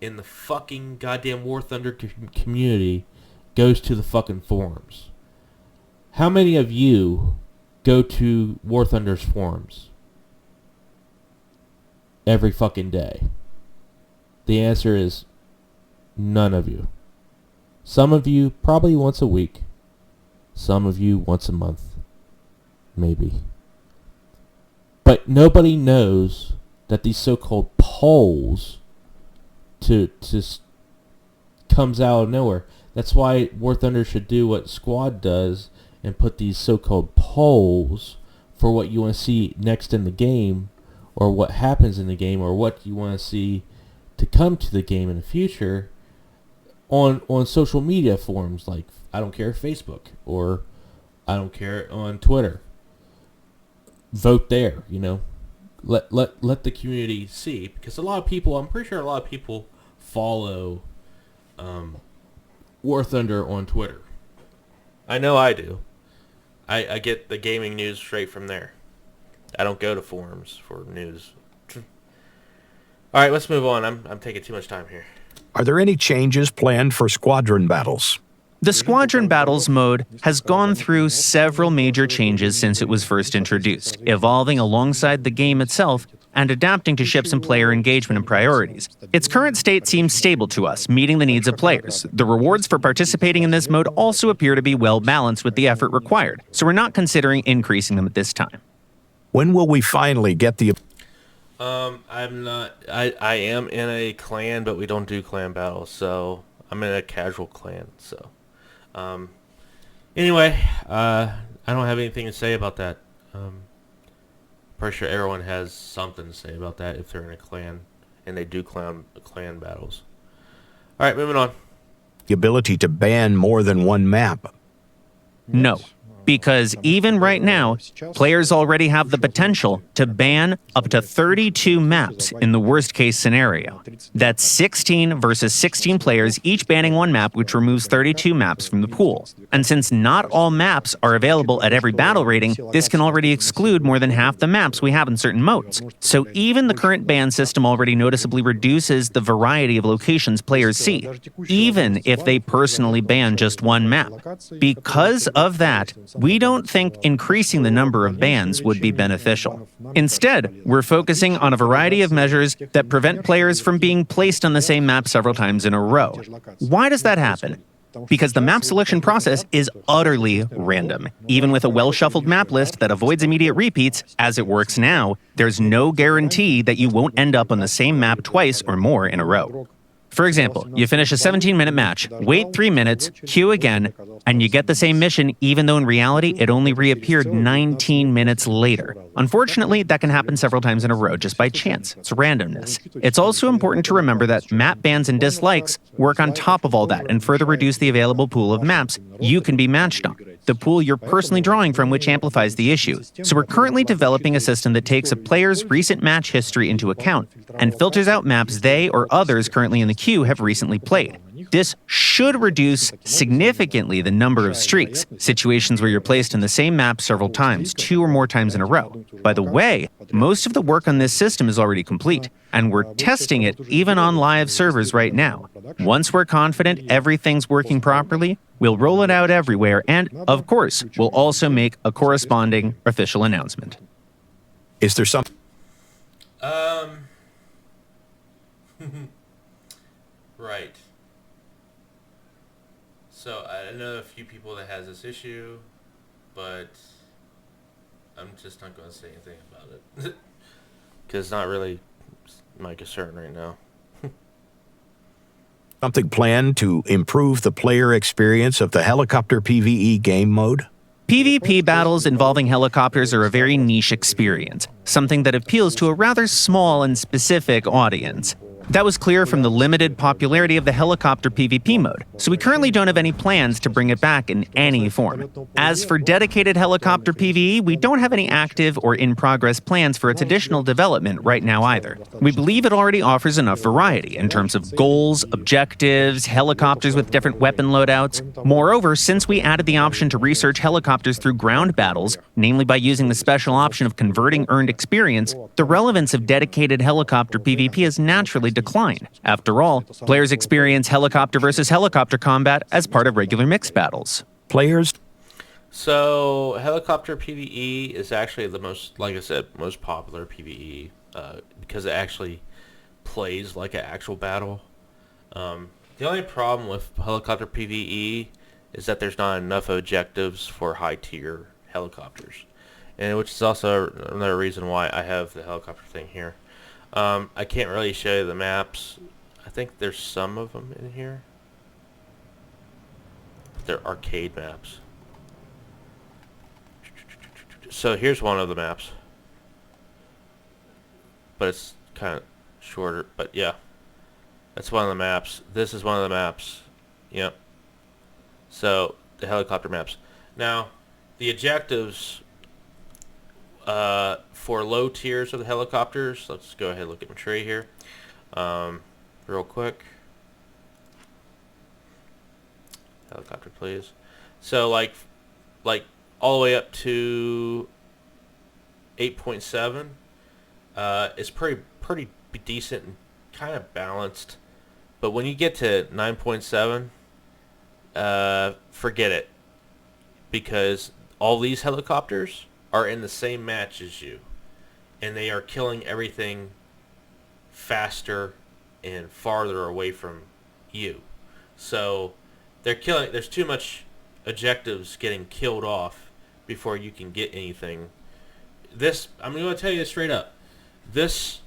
in the fucking goddamn War Thunder community goes to the fucking forums? How many of you go to War Thunder's forums every fucking day? The answer is none of you. Some of you probably once a week. Some of you once a month. Maybe. But nobody knows that these so-called polls comes out of nowhere. That's why War Thunder should do what Squad does and put these so-called polls for what you want to see next in the game, or what happens in the game, or what you want to see to come to the game in the future on social media forums like, I don't care, Facebook, or I don't care, on Twitter. Vote there, you know. Let the community see, because a lot of people, I'm pretty sure a lot of people follow War Thunder on Twitter. I know I do. I get the gaming news straight from there. I don't go to forums for news. All right, let's move on. I'm taking too much time here. Are there any changes planned for squadron battles? The Squadron Battles mode has gone through several major changes since it was first introduced, evolving alongside the game itself and adapting to ships and player engagement and priorities. Its current state seems stable to us, meeting the needs of players. The rewards for participating in this mode also appear to be well balanced with the effort required, so we're not considering increasing them at this time. When will we finally get the... I'm not. I am in a clan, but we don't do clan battles, so I'm in a casual clan. So, um, anyway, I don't have anything to say about that. Pretty sure everyone has something to say about that if they're in a clan and they do clan battles. All right, moving on. The ability to ban more than one map. No, because even right now, players already have the potential to ban up to 32 maps in the worst case scenario. That's 16 versus 16 players, each banning one map, which removes 32 maps from the pool. And since not all maps are available at every battle rating, this can already exclude more than half the maps we have in certain modes. So even the current ban system already noticeably reduces the variety of locations players see, even if they personally ban just one map. Because of that, we don't think increasing the number of bans would be beneficial. Instead, we're focusing on a variety of measures that prevent players from being placed on the same map several times in a row. Why does that happen? Because the map selection process is utterly random. Even with a well-shuffled map list that avoids immediate repeats, as it works now, there's no guarantee that you won't end up on the same map twice or more in a row. For example, you finish a 17-minute match, wait 3 minutes, queue again, and you get the same mission even though in reality it only reappeared 19 minutes later. Unfortunately, that can happen several times in a row just by chance. It's randomness. It's also important to remember that map bans and dislikes work on top of all that and further reduce the available pool of maps you can be matched on, the pool you're personally drawing from, which amplifies the issue. So we're currently developing a system that takes a player's recent match history into account and filters out maps they or others currently in the queue have recently played. This should reduce significantly the number of streaks, situations where you're placed in the same map several times, 2 or more times in a row. By the way, most of the work on this system is already complete, and we're testing it even on live servers right now. Once we're confident everything's working properly, we'll roll it out everywhere, and, of course, we'll also make a corresponding official announcement. Is there some Right. So I know a few people that has this issue, but I'm just not going to say anything about it because it's not really my concern right now. something planned to improve the player experience of the helicopter PvE game mode? PvP battles involving helicopters are a very niche experience, something that appeals to a rather small and specific audience. That was clear from the limited popularity of the helicopter PvP mode, so we currently don't have any plans to bring it back in any form. As for dedicated helicopter PvE, we don't have any active or in-progress plans for its additional development right now either. We believe it already offers enough variety in terms of goals, objectives, helicopters with different weapon loadouts. Moreover, since we added the option to research helicopters through ground battles, namely by using the special option of converting earned experience, the relevance of dedicated helicopter PvP has naturally decline. After all, players experience helicopter versus helicopter combat as part of regular mixed battles. Players? So, helicopter PvE is actually the most, like I said, most popular PvE because it actually plays like an actual battle. The only problem with helicopter PvE is that there's not enough objectives for high-tier helicopters, and which is also another reason why I have the helicopter thing here. I can't really show you the maps. I think there's some of them in here. They're arcade maps. So here's one of the maps. But it's kind of shorter. But yeah. That's one of the maps. This is one of the maps. Yep. So, the helicopter maps. Now, the objectives for low tiers of the helicopters, let's go ahead and look at my tree here real quick. Helicopter, please. So like all the way up to 8.7 is pretty decent and kind of balanced, but when you get to 9.7, forget it, because all these helicopters are in the same match as you, and they are killing everything faster and farther away from you. So there's too much objectives getting killed off before you can get anything. I'm going to tell you straight up. This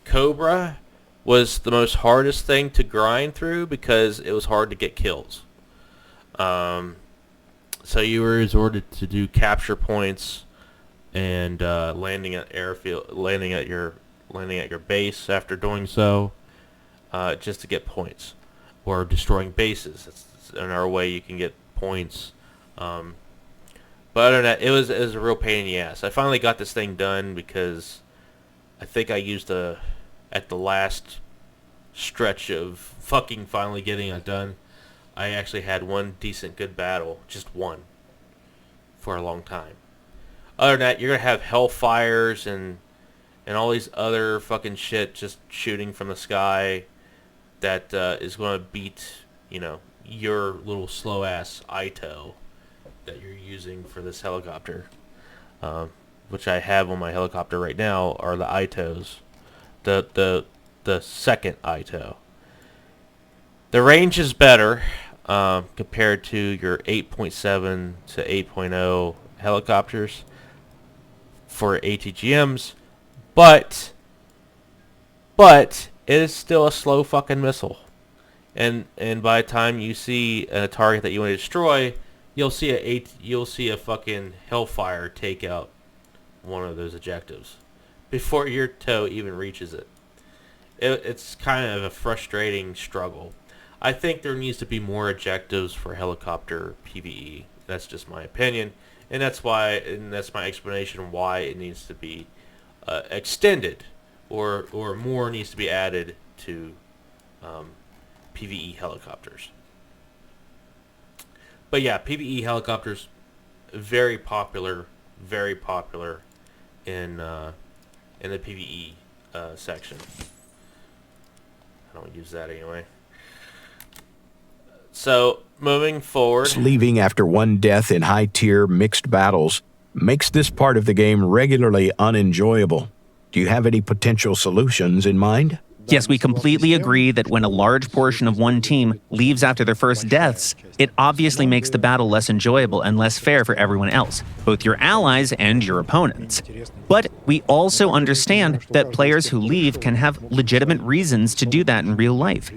Cobra was the most hardest thing to grind through because it was hard to get kills. So you were resorted to do capture points and landing at your base after doing so, just to get points, or destroying bases. That's another way you can get points. But other than that, it was a real pain in the ass. I finally got this thing done because I think I used at the last stretch of fucking finally getting it done, I actually had one decent good battle, just one, for a long time. Other than that, you're gonna have hellfires and all these other fucking shit just shooting from the sky that is gonna beat, your little slow ass Ito that you're using for this helicopter, which I have on my helicopter right now, are the Itos, the second Ito. The range is better compared to your 8.7 to 8.0 helicopters for ATGMs, but it is still a slow fucking missile. And by the time you see a target that you want to destroy, you'll see a fucking Hellfire take out one of those objectives before your tow even reaches it. It's kind of a frustrating struggle. I think there needs to be more objectives for helicopter PvE. That's just my opinion, and that's my explanation why it needs to be extended, or more needs to be added to PvE helicopters. But yeah, PvE helicopters very popular in the PvE section. I don't use that anyway. So, moving forward, Leaving after one death in high-tier mixed battles makes this part of the game regularly unenjoyable. Do you have any potential solutions in mind? Yes, we completely agree that when a large portion of one team leaves after their first deaths, it obviously makes the battle less enjoyable and less fair for everyone else, both your allies and your opponents. But we also understand that players who leave can have legitimate reasons to do that in real life.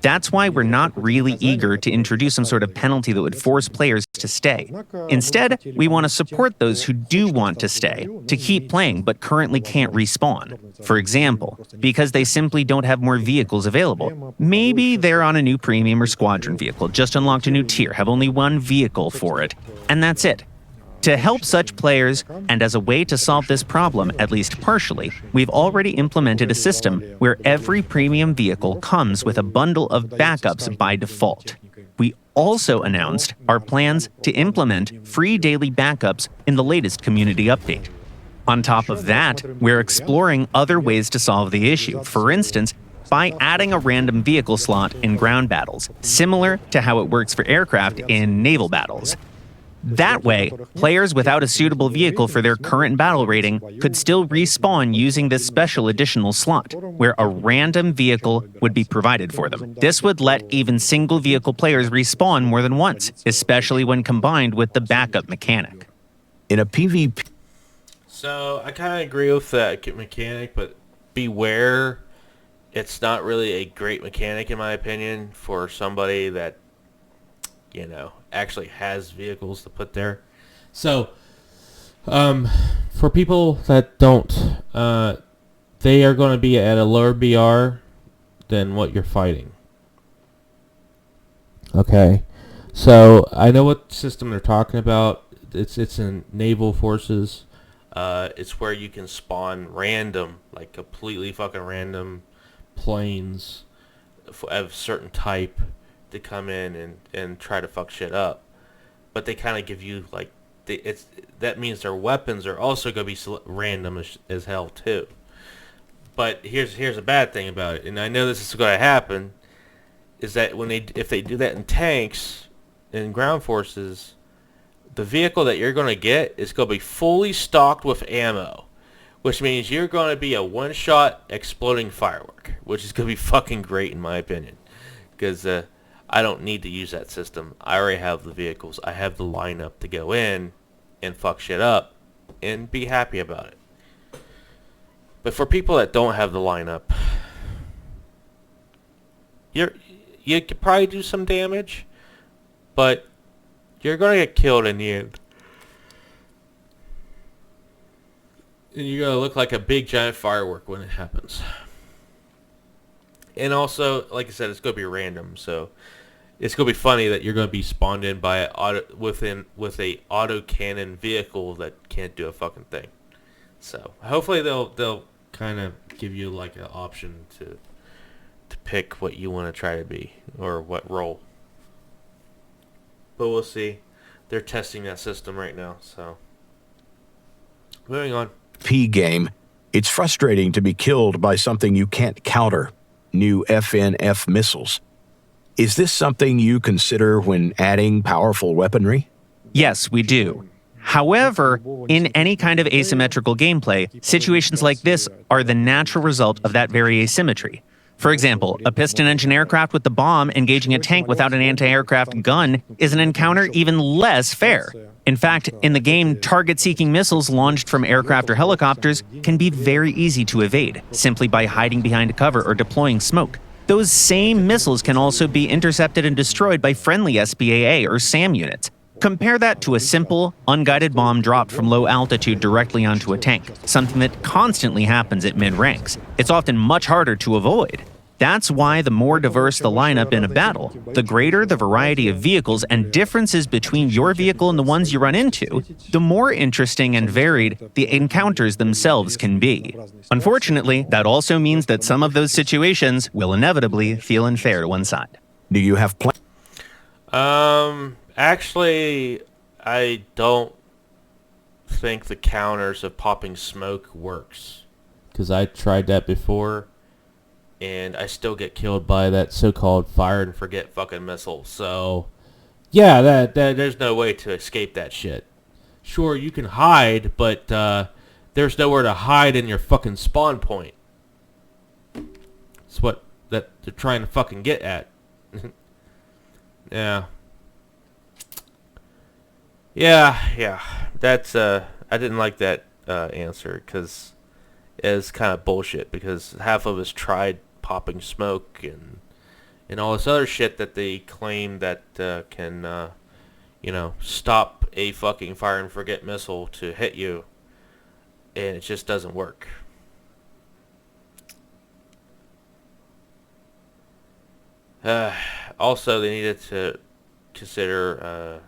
That's why we're not really eager to introduce some sort of penalty that would force players to stay. Instead, we want to support those who do want to stay, to keep playing but currently can't respawn. For example, because they simply don't have more vehicles available. Maybe they're on a new premium or squadron vehicle, just unlocked a new tier, have only one vehicle for it, and that's it. To help such players, and as a way to solve this problem, at least partially, we've already implemented a system where every premium vehicle comes with a bundle of backups by default. We also announced our plans to implement free daily backups in the latest community update. On top of that, we're exploring other ways to solve the issue, for instance, by adding a random vehicle slot in ground battles, similar to how it works for aircraft in naval battles. That way, players without a suitable vehicle for their current battle rating could still respawn using this special additional slot, where a random vehicle would be provided for them. This would let even single vehicle players respawn more than once, especially when combined with the backup mechanic. In a PvP... So I kind of agree with that mechanic, but beware, it's not really a great mechanic in my opinion for somebody that, actually has vehicles to put there. So, for people that don't, they are going to be at a lower BR than what you're fighting. Okay, so I know what system they're talking about. It's in naval forces. It's where you can spawn random, like completely fucking random planes of a certain type to come in and try to fuck shit up. But they kind of give you, like, that means their weapons are also going to be random as hell, too. But here's a bad thing about it, and I know this is going to happen, is that if they do that in tanks, in ground forces, the vehicle that you're going to get is going to be fully stocked with ammo, which means you're going to be a one-shot exploding firework, which is going to be fucking great in my opinion, because I don't need to use that system. I already have the vehicles. I have the lineup to go in and fuck shit up and be happy about it. But for people that don't have the lineup, you could probably do some damage, but you're going to get killed in the end. And you're going to look like a big giant firework when it happens. And also, like I said, it's going to be random, so it's going to be funny that you're going to be spawned in by with a auto-cannon vehicle that can't do a fucking thing. So hopefully they'll kind of give you like an option to pick what you want to try to be or what role. But we'll see. They're testing that system right now, so moving on. P game, it's frustrating to be killed by something you can't counter, new FNF missiles. Is this something you consider when adding powerful weaponry? Yes, we do. However, in any kind of asymmetrical gameplay, situations like this are the natural result of that very asymmetry. For example, a piston-engine aircraft with the bomb engaging a tank without an anti-aircraft gun is an encounter even less fair. In fact, in the game, target-seeking missiles launched from aircraft or helicopters can be very easy to evade, simply by hiding behind a cover or deploying smoke. Those same missiles can also be intercepted and destroyed by friendly SPAA or SAM units. Compare that to a simple, unguided bomb dropped from low altitude directly onto a tank, something that constantly happens at mid-ranks. It's often much harder to avoid. That's why the more diverse the lineup in a battle, the greater the variety of vehicles and differences between your vehicle and the ones you run into, the more interesting and varied the encounters themselves can be. Unfortunately, that also means that some of those situations will inevitably feel unfair to one side. Do you have plans? Actually, I don't think the counters of popping smoke works. Because I tried that before, and I still get killed by that so-called fire and forget fucking missile. So, yeah, that there's no way to escape that shit. Sure, you can hide, but there's nowhere to hide in your fucking spawn point. It's what that they're trying to fucking get at. Yeah. Yeah. That's I didn't like that answer because it's kind of bullshit. Because half of us tried popping smoke and all this other shit that they claim that can stop a fucking fire and forget missile to hit you, and it just doesn't work. Also, they needed to consider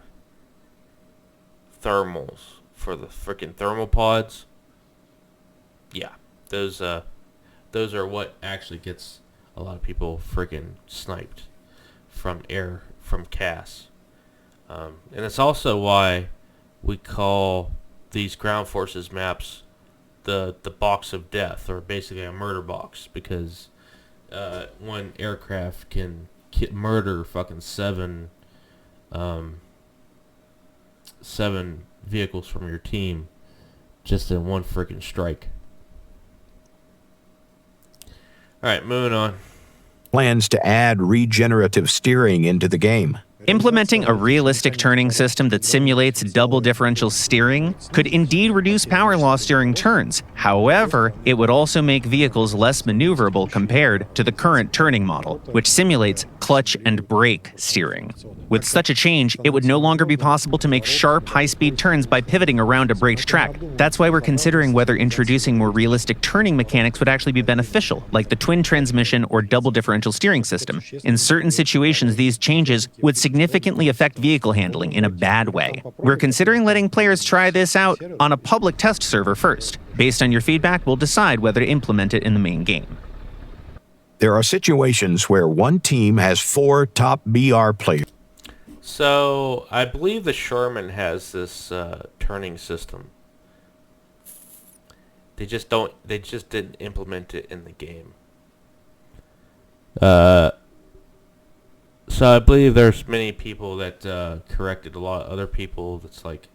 thermals for the freaking thermal pods. Yeah, those are what actually gets a lot of people freaking sniped from CAS. And it's also why we call these ground forces maps the box of death, or basically a murder box, because one aircraft can murder fucking seven vehicles from your team just in one freaking strike. Alright, moving on. Plans to add regenerative steering into the game. Implementing a realistic turning system that simulates double differential steering could indeed reduce power loss during turns. However, it would also make vehicles less maneuverable compared to the current turning model, which simulates clutch and brake steering. With such a change, it would no longer be possible to make sharp, high-speed turns by pivoting around a braked track. That's why we're considering whether introducing more realistic turning mechanics would actually be beneficial, like the twin transmission or double differential steering system. In certain situations, these changes would significantly affect vehicle handling in a bad way. We're considering letting players try this out on a public test server first. Based on your feedback, we'll decide whether to implement it in the main game. There are situations where one team has 4 top BR players. So, I believe the Sherman has this turning system. They just didn't implement it in the game. So I believe there's many people that corrected a lot of other people. That's like,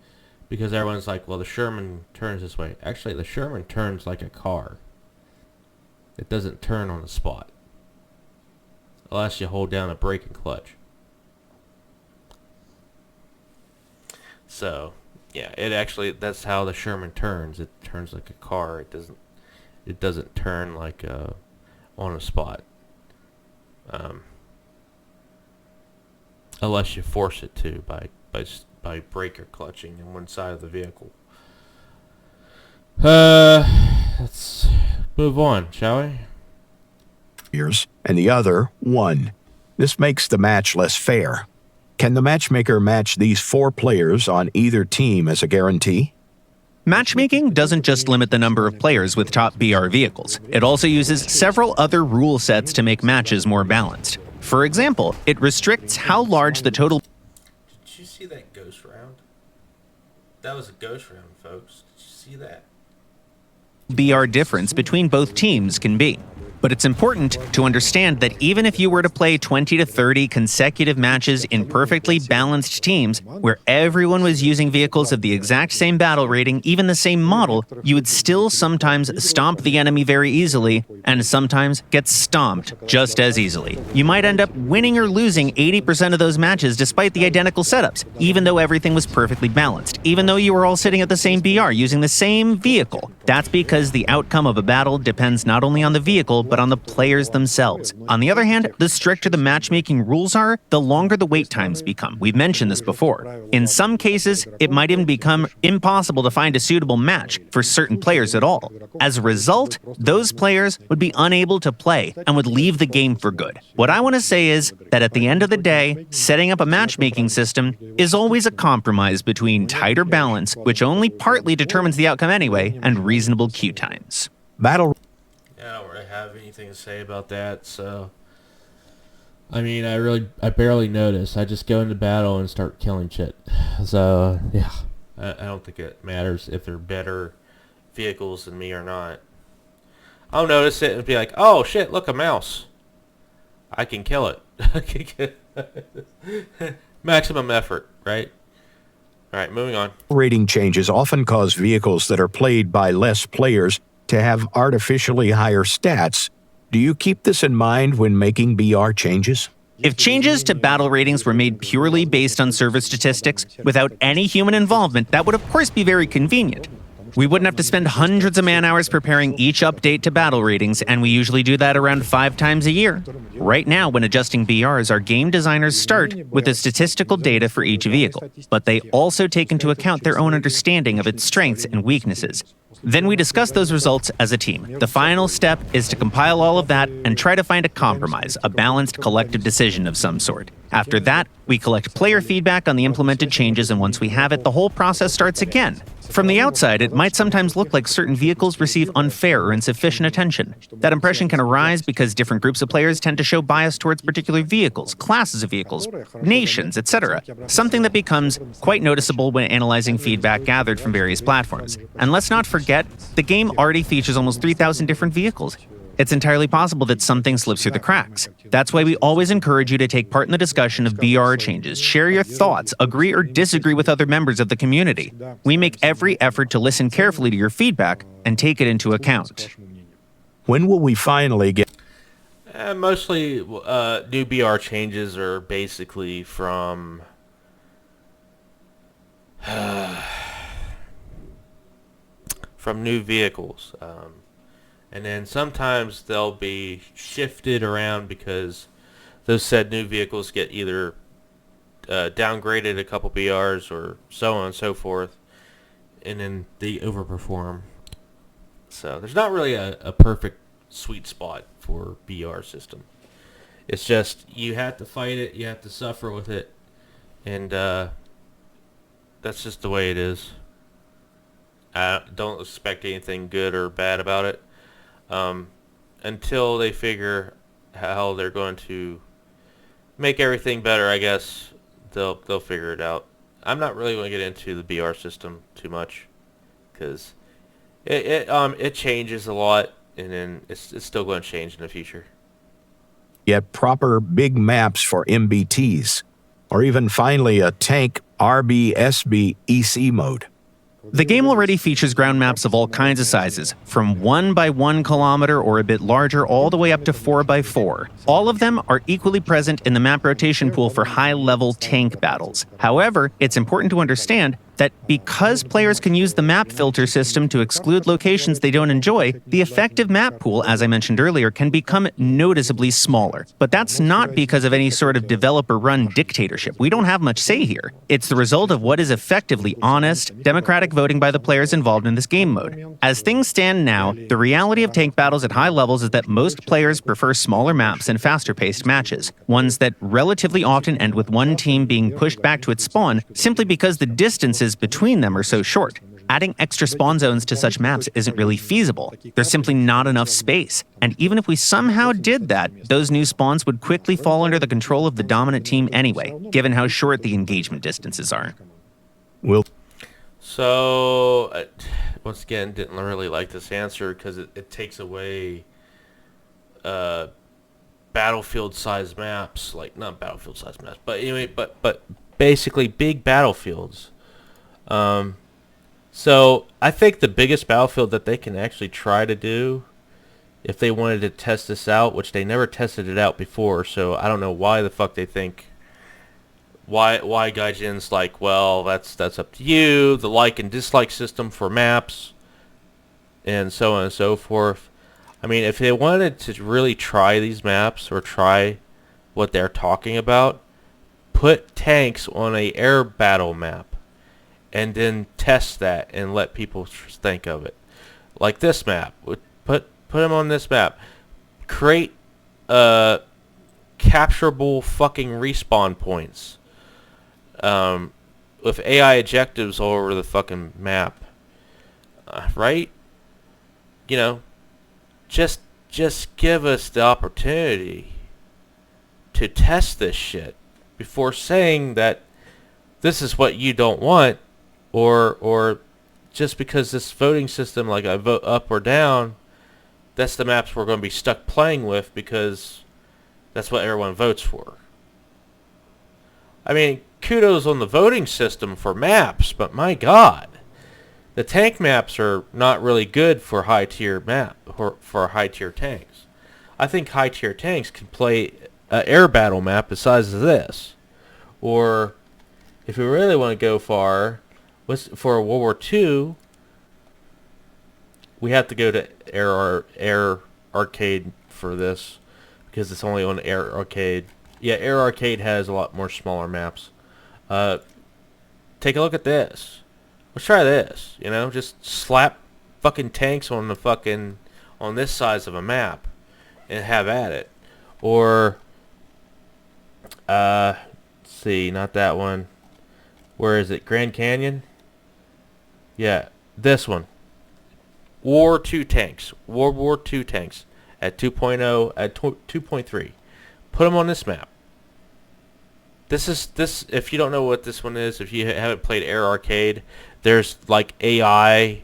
because everyone's like, well, the Sherman turns this way. Actually, the Sherman turns like a car. It doesn't turn on the spot, unless you hold down a brake and clutch. So, yeah, that's how the Sherman turns. It turns like a car. It doesn't. it doesn't turn like on a spot. Unless you force it to by breaker clutching in one side of the vehicle. Let's move on, shall we? And the other 1. This makes the match less fair. Can the matchmaker match these 4 players on either team as a guarantee? Matchmaking doesn't just limit the number of players with top BR vehicles. It also uses several other rule sets to make matches more balanced. For example, it restricts how large the total... Did you see that ghost round? That was a ghost round, folks. Did you see that? BR difference between both teams can be. But it's important to understand that even if you were to play 20 to 30 consecutive matches in perfectly balanced teams, where everyone was using vehicles of the exact same battle rating, even the same model, you would still sometimes stomp the enemy very easily, and sometimes get stomped just as easily. You might end up winning or losing 80% of those matches despite the identical setups, even though everything was perfectly balanced, even though you were all sitting at the same BR using the same vehicle. That's because the outcome of a battle depends not only on the vehicle, but on the players themselves. On the other hand, the stricter the matchmaking rules are, the longer the wait times become. We've mentioned this before. In some cases, it might even become impossible to find a suitable match for certain players at all. As a result, those players would be unable to play and would leave the game for good. What I want to say is that at the end of the day, setting up a matchmaking system is always a compromise between tighter balance, which only partly determines the outcome anyway, and reasonable queue times. Battle I don't really have anything to say about that, so I mean, I barely notice. I just go into battle and start killing shit. So yeah, I don't think it matters if they're better vehicles than me or not. I'll notice it and be like, oh shit, look, a mouse. I can kill it. Maximum effort, right? All right, moving on. rating changes often cause vehicles that are played by less players to have artificially higher stats. Do you keep this in mind when making BR changes? If changes to battle ratings were made purely based on server statistics, without any human involvement, that would of course be very convenient. We wouldn't have to spend hundreds of man-hours preparing each update to battle ratings, and we usually do that around 5 times a year. Right now, when adjusting BRs, our game designers start with the statistical data for each vehicle, but they also take into account their own understanding of its strengths and weaknesses. Then we discuss those results as a team. The final step is to compile all of that and try to find a compromise, a balanced collective decision of some sort. After that, we collect player feedback on the implemented changes, and once we have it, the whole process starts again. From the outside, it might sometimes look like certain vehicles receive unfair or insufficient attention. That impression can arise because different groups of players tend to show bias towards particular vehicles, classes of vehicles, nations, etc. Something that becomes quite noticeable when analyzing feedback gathered from various platforms. And let's not forget, the game already features almost 3,000 different vehicles. It's entirely possible that something slips through the cracks. That's why we always encourage you to take part in the discussion of BR changes, share your thoughts, agree or disagree with other members of the community. We make every effort to listen carefully to your feedback and take it into account. When will we finally get Mostly new BR changes are basically from new vehicles. And then sometimes they'll be shifted around because those said new vehicles get either downgraded a couple BRs or so on and so forth, and then they overperform. So there's not really a perfect sweet spot for BR system. It's just you have to fight it, you have to suffer with it, and that's just the way it is. I don't expect anything good or bad about it. Until they figure how they're going to make everything better, I guess they'll figure it out. I'm not really going to get into the BR system too much because it changes a lot, and then it's still going to change in the future. get proper big maps for MBTs, or even finally a tank RBSB EC mode? The game already features ground maps of all kinds of sizes, from 1 by 1 kilometer or a bit larger all the way up to 4 by 4. All of them are equally present in the map rotation pool for high-level tank battles. However, it's important to understand that because players can use the map filter system to exclude locations they don't enjoy, the effective map pool, as I mentioned earlier, can become noticeably smaller. But that's not because of any sort of developer-run dictatorship. We don't have much say here. It's the result of what is effectively honest, democratic voting by the players involved in this game mode. As things stand now, the reality of tank battles at high levels is that most players prefer smaller maps and faster-paced matches, ones that relatively often end with one team being pushed back to its spawn simply because the distances between them are so short. Adding extra spawn zones to such maps isn't really feasible. There's simply not enough space. And even if we somehow did that, those new spawns would quickly fall under the control of the dominant team anyway, given how short the engagement distances are. So, once again, didn't really like this answer because it takes away battlefield-sized maps. Like, not battlefield-sized maps, but anyway, but basically big battlefields. So I think the biggest battlefield that they can actually try to do, if they wanted to test this out, which they never tested it out before, so I don't know why the fuck they think, why Gaijin's like, well, that's up to you, the like and dislike system for maps, and so on and so forth. I mean, if they wanted to really try these maps or try what they're talking about, put tanks on a air battle map and then test that and let people think of it. Like this map. Put them on this map. Create capturable fucking respawn points with AI objectives all over the fucking map. Right? You know, just give us the opportunity to test this shit before saying that this is what you don't want, or just because this voting system, like I vote up or down, that's the maps we're going to be stuck playing with because that's what everyone votes for. I mean, kudos on the voting system for maps, but my God, the tank maps are not really good for high tier for high tier tanks. I think high tier tanks can play an air battle map the size of this, or if we really want to go far, for World War II, we have to go to Air Arcade for this because it's only on Air Arcade. Yeah, Air Arcade has a lot more smaller maps. Take a look at this. Let's try this. You know, just slap fucking tanks on this size of a map and have at it. Or let's see, not that one. Where is it? Grand Canyon? Yeah, this one. World War II tanks at 2.0, at 2.3. Put them on this map. This, if you don't know what this one is, if you haven't played Air Arcade, there's like AI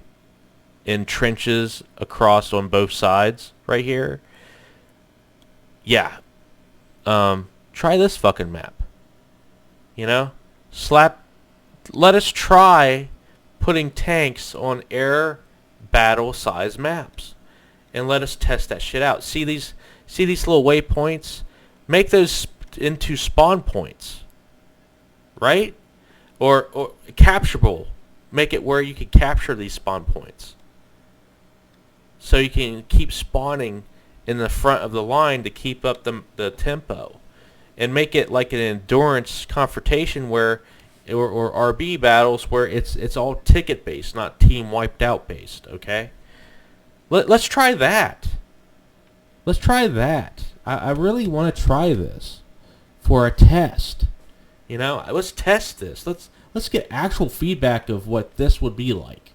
in trenches across on both sides right here. Yeah. Try this fucking map. You know? Let us try putting tanks on air battle size maps and let us test that shit out. See these little waypoints? Make those into spawn points. Right? Or capturable. Make it where you can capture these spawn points. So you can keep spawning in the front of the line to keep up the tempo. And make it like an endurance confrontation where or RB battles where it's all ticket based, not team wiped out based, okay? Let's try that. Let's try that. I really want to try this for a test. You know, let's test this. Let's get actual feedback of what this would be like.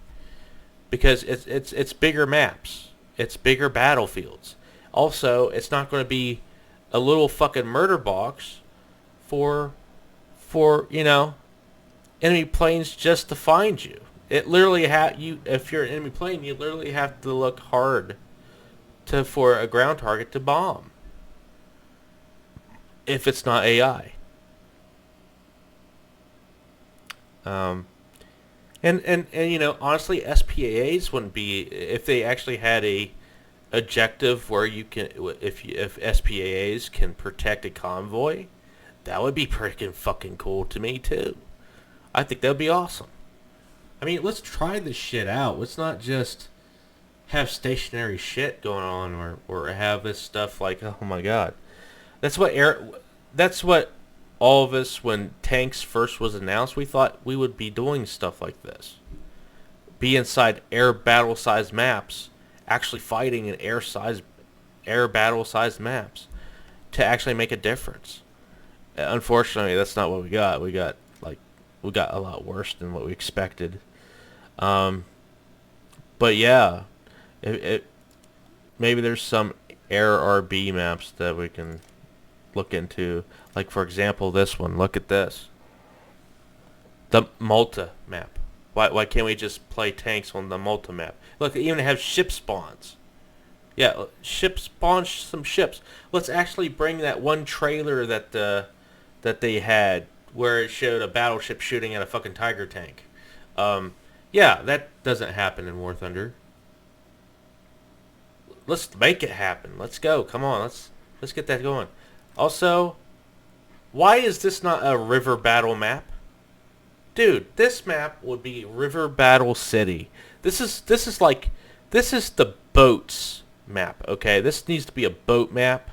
Because it's bigger maps. It's bigger battlefields. Also, it's not going to be a little fucking murder box for you know, enemy planes just to find you. It literally if you're an enemy plane, you literally have to look hard for a ground target to bomb. If it's not AI. And you know, honestly, SPAAs wouldn't be, if they actually had a objective where you can, if SPAAs can protect a convoy, that would be freaking fucking cool to me too. I think that would be awesome. I mean, let's try this shit out. Let's not just have stationary shit going on, or have this stuff like, oh my god. That's what all of us, when tanks first was announced, we thought we would be doing stuff like this. Be inside air battle sized maps, actually fighting in air battle sized maps to actually make a difference. Unfortunately, that's not what we got. We got a lot worse than what we expected. But yeah, maybe there's some air RB maps that we can look into. Like, for example, this one. Look at this. The Malta map. Why can't we just play tanks on the Malta map? Look, they even have ship spawns. Yeah, spawn some ships. Let's actually bring that one trailer that they had where it showed a battleship shooting at a fucking Tiger tank. Yeah, that doesn't happen in War Thunder. Let's make it happen. Let's go. Come on, let's get that going. Also, why is this not a river battle map? Dude, this map would be River Battle City. This is the boats map, okay? This needs to be a boat map.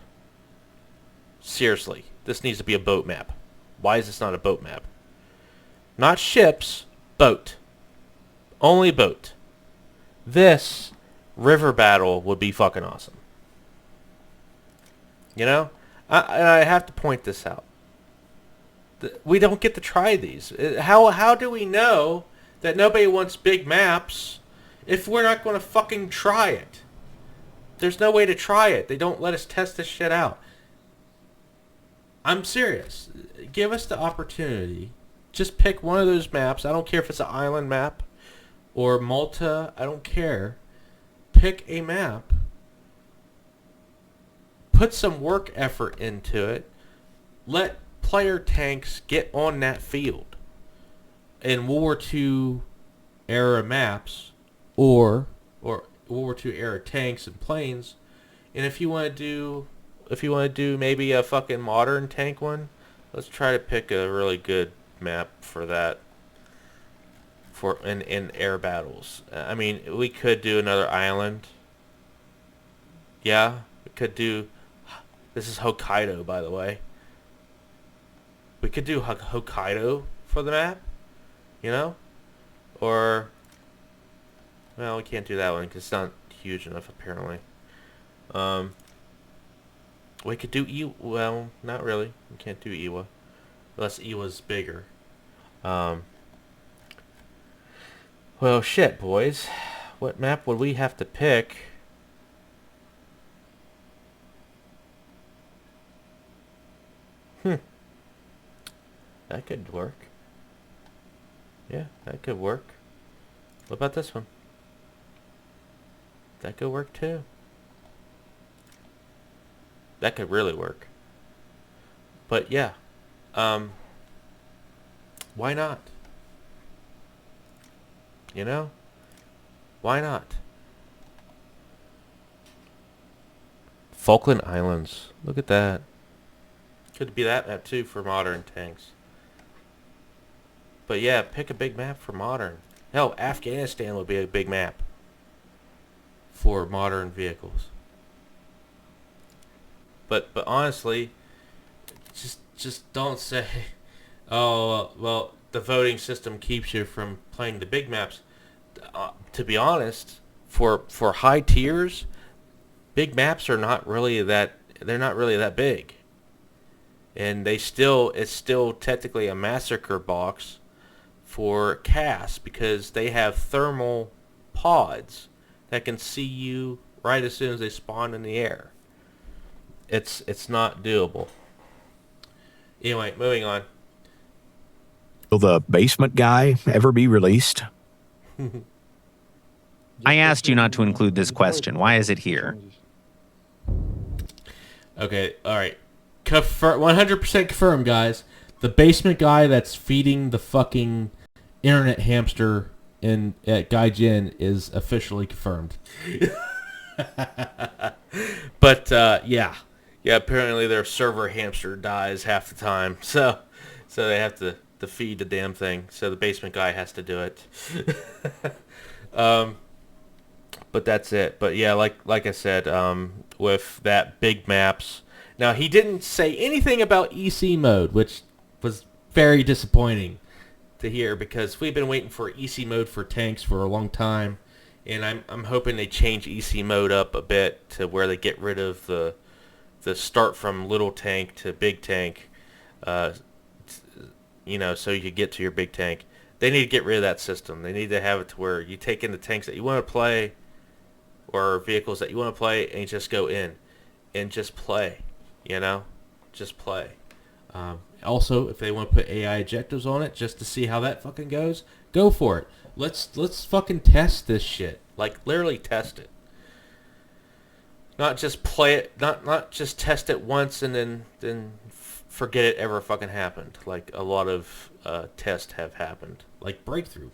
Seriously, this needs to be a boat map. Why is this not a boat map? Not ships, boat. Only boat. This river battle would be fucking awesome. You know? I have to point this out. We don't get to try these. How do we know that nobody wants big maps if we're not going to fucking try it? There's no way to try it. They don't let us test this shit out. I'm serious. Give us the opportunity. Just pick one of those maps. I don't care if it's an island map or Malta. I don't care. Pick a map. Put some work effort into it. Let player tanks get on that field in World War II era maps or World War II era tanks and planes. And if you want to do maybe a fucking modern tank one, let's try to pick a really good map for that for in air battles. I mean, we could do another island. Yeah, we could do. This is Hokkaido, by the way. We could do Hokkaido for the map, you know? Or, well, we can't do that one because it's not huge enough, apparently. We could do well, not really. We can't do Iwa. Unless Iwa's bigger. Well, shit, boys. What map would we have to pick? That could work. Yeah, that could work. What about this one? That could work too. That could really work. But yeah. Why not? You know? Why not? Falkland Islands. Look at that. Could be that map too for modern tanks. But yeah, pick a big map for modern. Hell, Afghanistan would be a big map for modern vehicles. But honestly, just don't say, oh well, the voting system keeps you from playing the big maps. To be honest, for high tiers, big maps are not really that. They're not really that big. And it's still technically a massacre box for CAS because they have thermal pods that can see you right as soon as they spawn in the air. It's not doable. Anyway, moving on. Will the basement guy ever be released? I asked you not to include this question. Why is it here? Okay, alright. 100% confirmed, guys. The basement guy that's feeding the fucking internet hamster at Gaijin is officially confirmed. But yeah, apparently their server hamster dies half the time, so they have to feed the damn thing, so the basement guy has to do it. But that's it. But yeah, like I said, with that big maps. Now he didn't say anything about EC mode, which was very disappointing to hear because we've been waiting for EC mode for tanks for a long time, and I'm hoping they change EC mode up a bit to where they get rid of the start from little tank to big tank, so you can get to your big tank. They need to get rid of that system. They need to have it to where you take in the tanks that you want to play or vehicles that you want to play and you just go in and just play, just play. Also, if they want to put AI objectives on it just to see how that fucking goes, go for it. Let's fucking test this shit. Like, literally test it. Not just play it, not just test it once and then forget it ever fucking happened. Like a lot of tests have happened. Like Breakthrough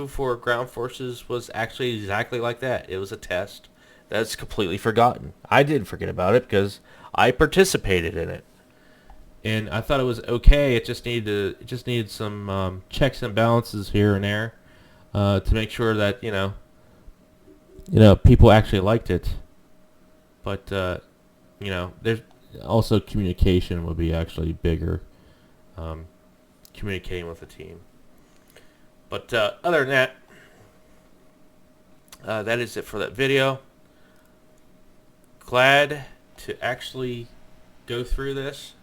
for ground forces was actually exactly like that. It was a test that's completely forgotten. I didn't forget about it because I participated in it, and I thought it was okay. It just needed some checks and balances here and there to make sure that people actually liked it. But there's also communication would be actually bigger. Communicating with the team. But other than that, that is it for that video. Glad to actually go through this.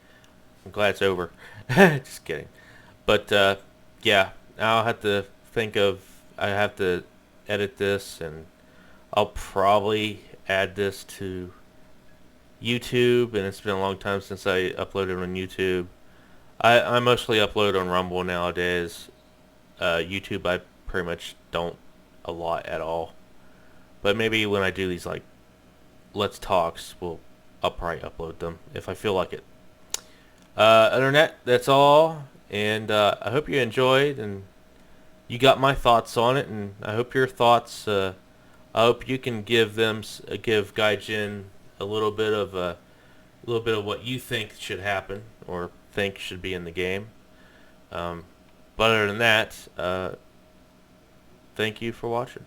I'm glad it's over. Just kidding. But yeah, now I have to I have to edit this, and I'll probably add this to YouTube, and it's been a long time since I uploaded on YouTube. I mostly upload on Rumble nowadays. YouTube I pretty much don't a lot at all. But maybe when I do these like Let's Talks, I'll probably upload them if I feel like it. Other than that, that's all. And I hope you enjoyed and you got my thoughts on it, and I hope your thoughts. I hope you can give Gaijin a little bit of what you think should happen or think should be in the game. But other than that, thank you for watching.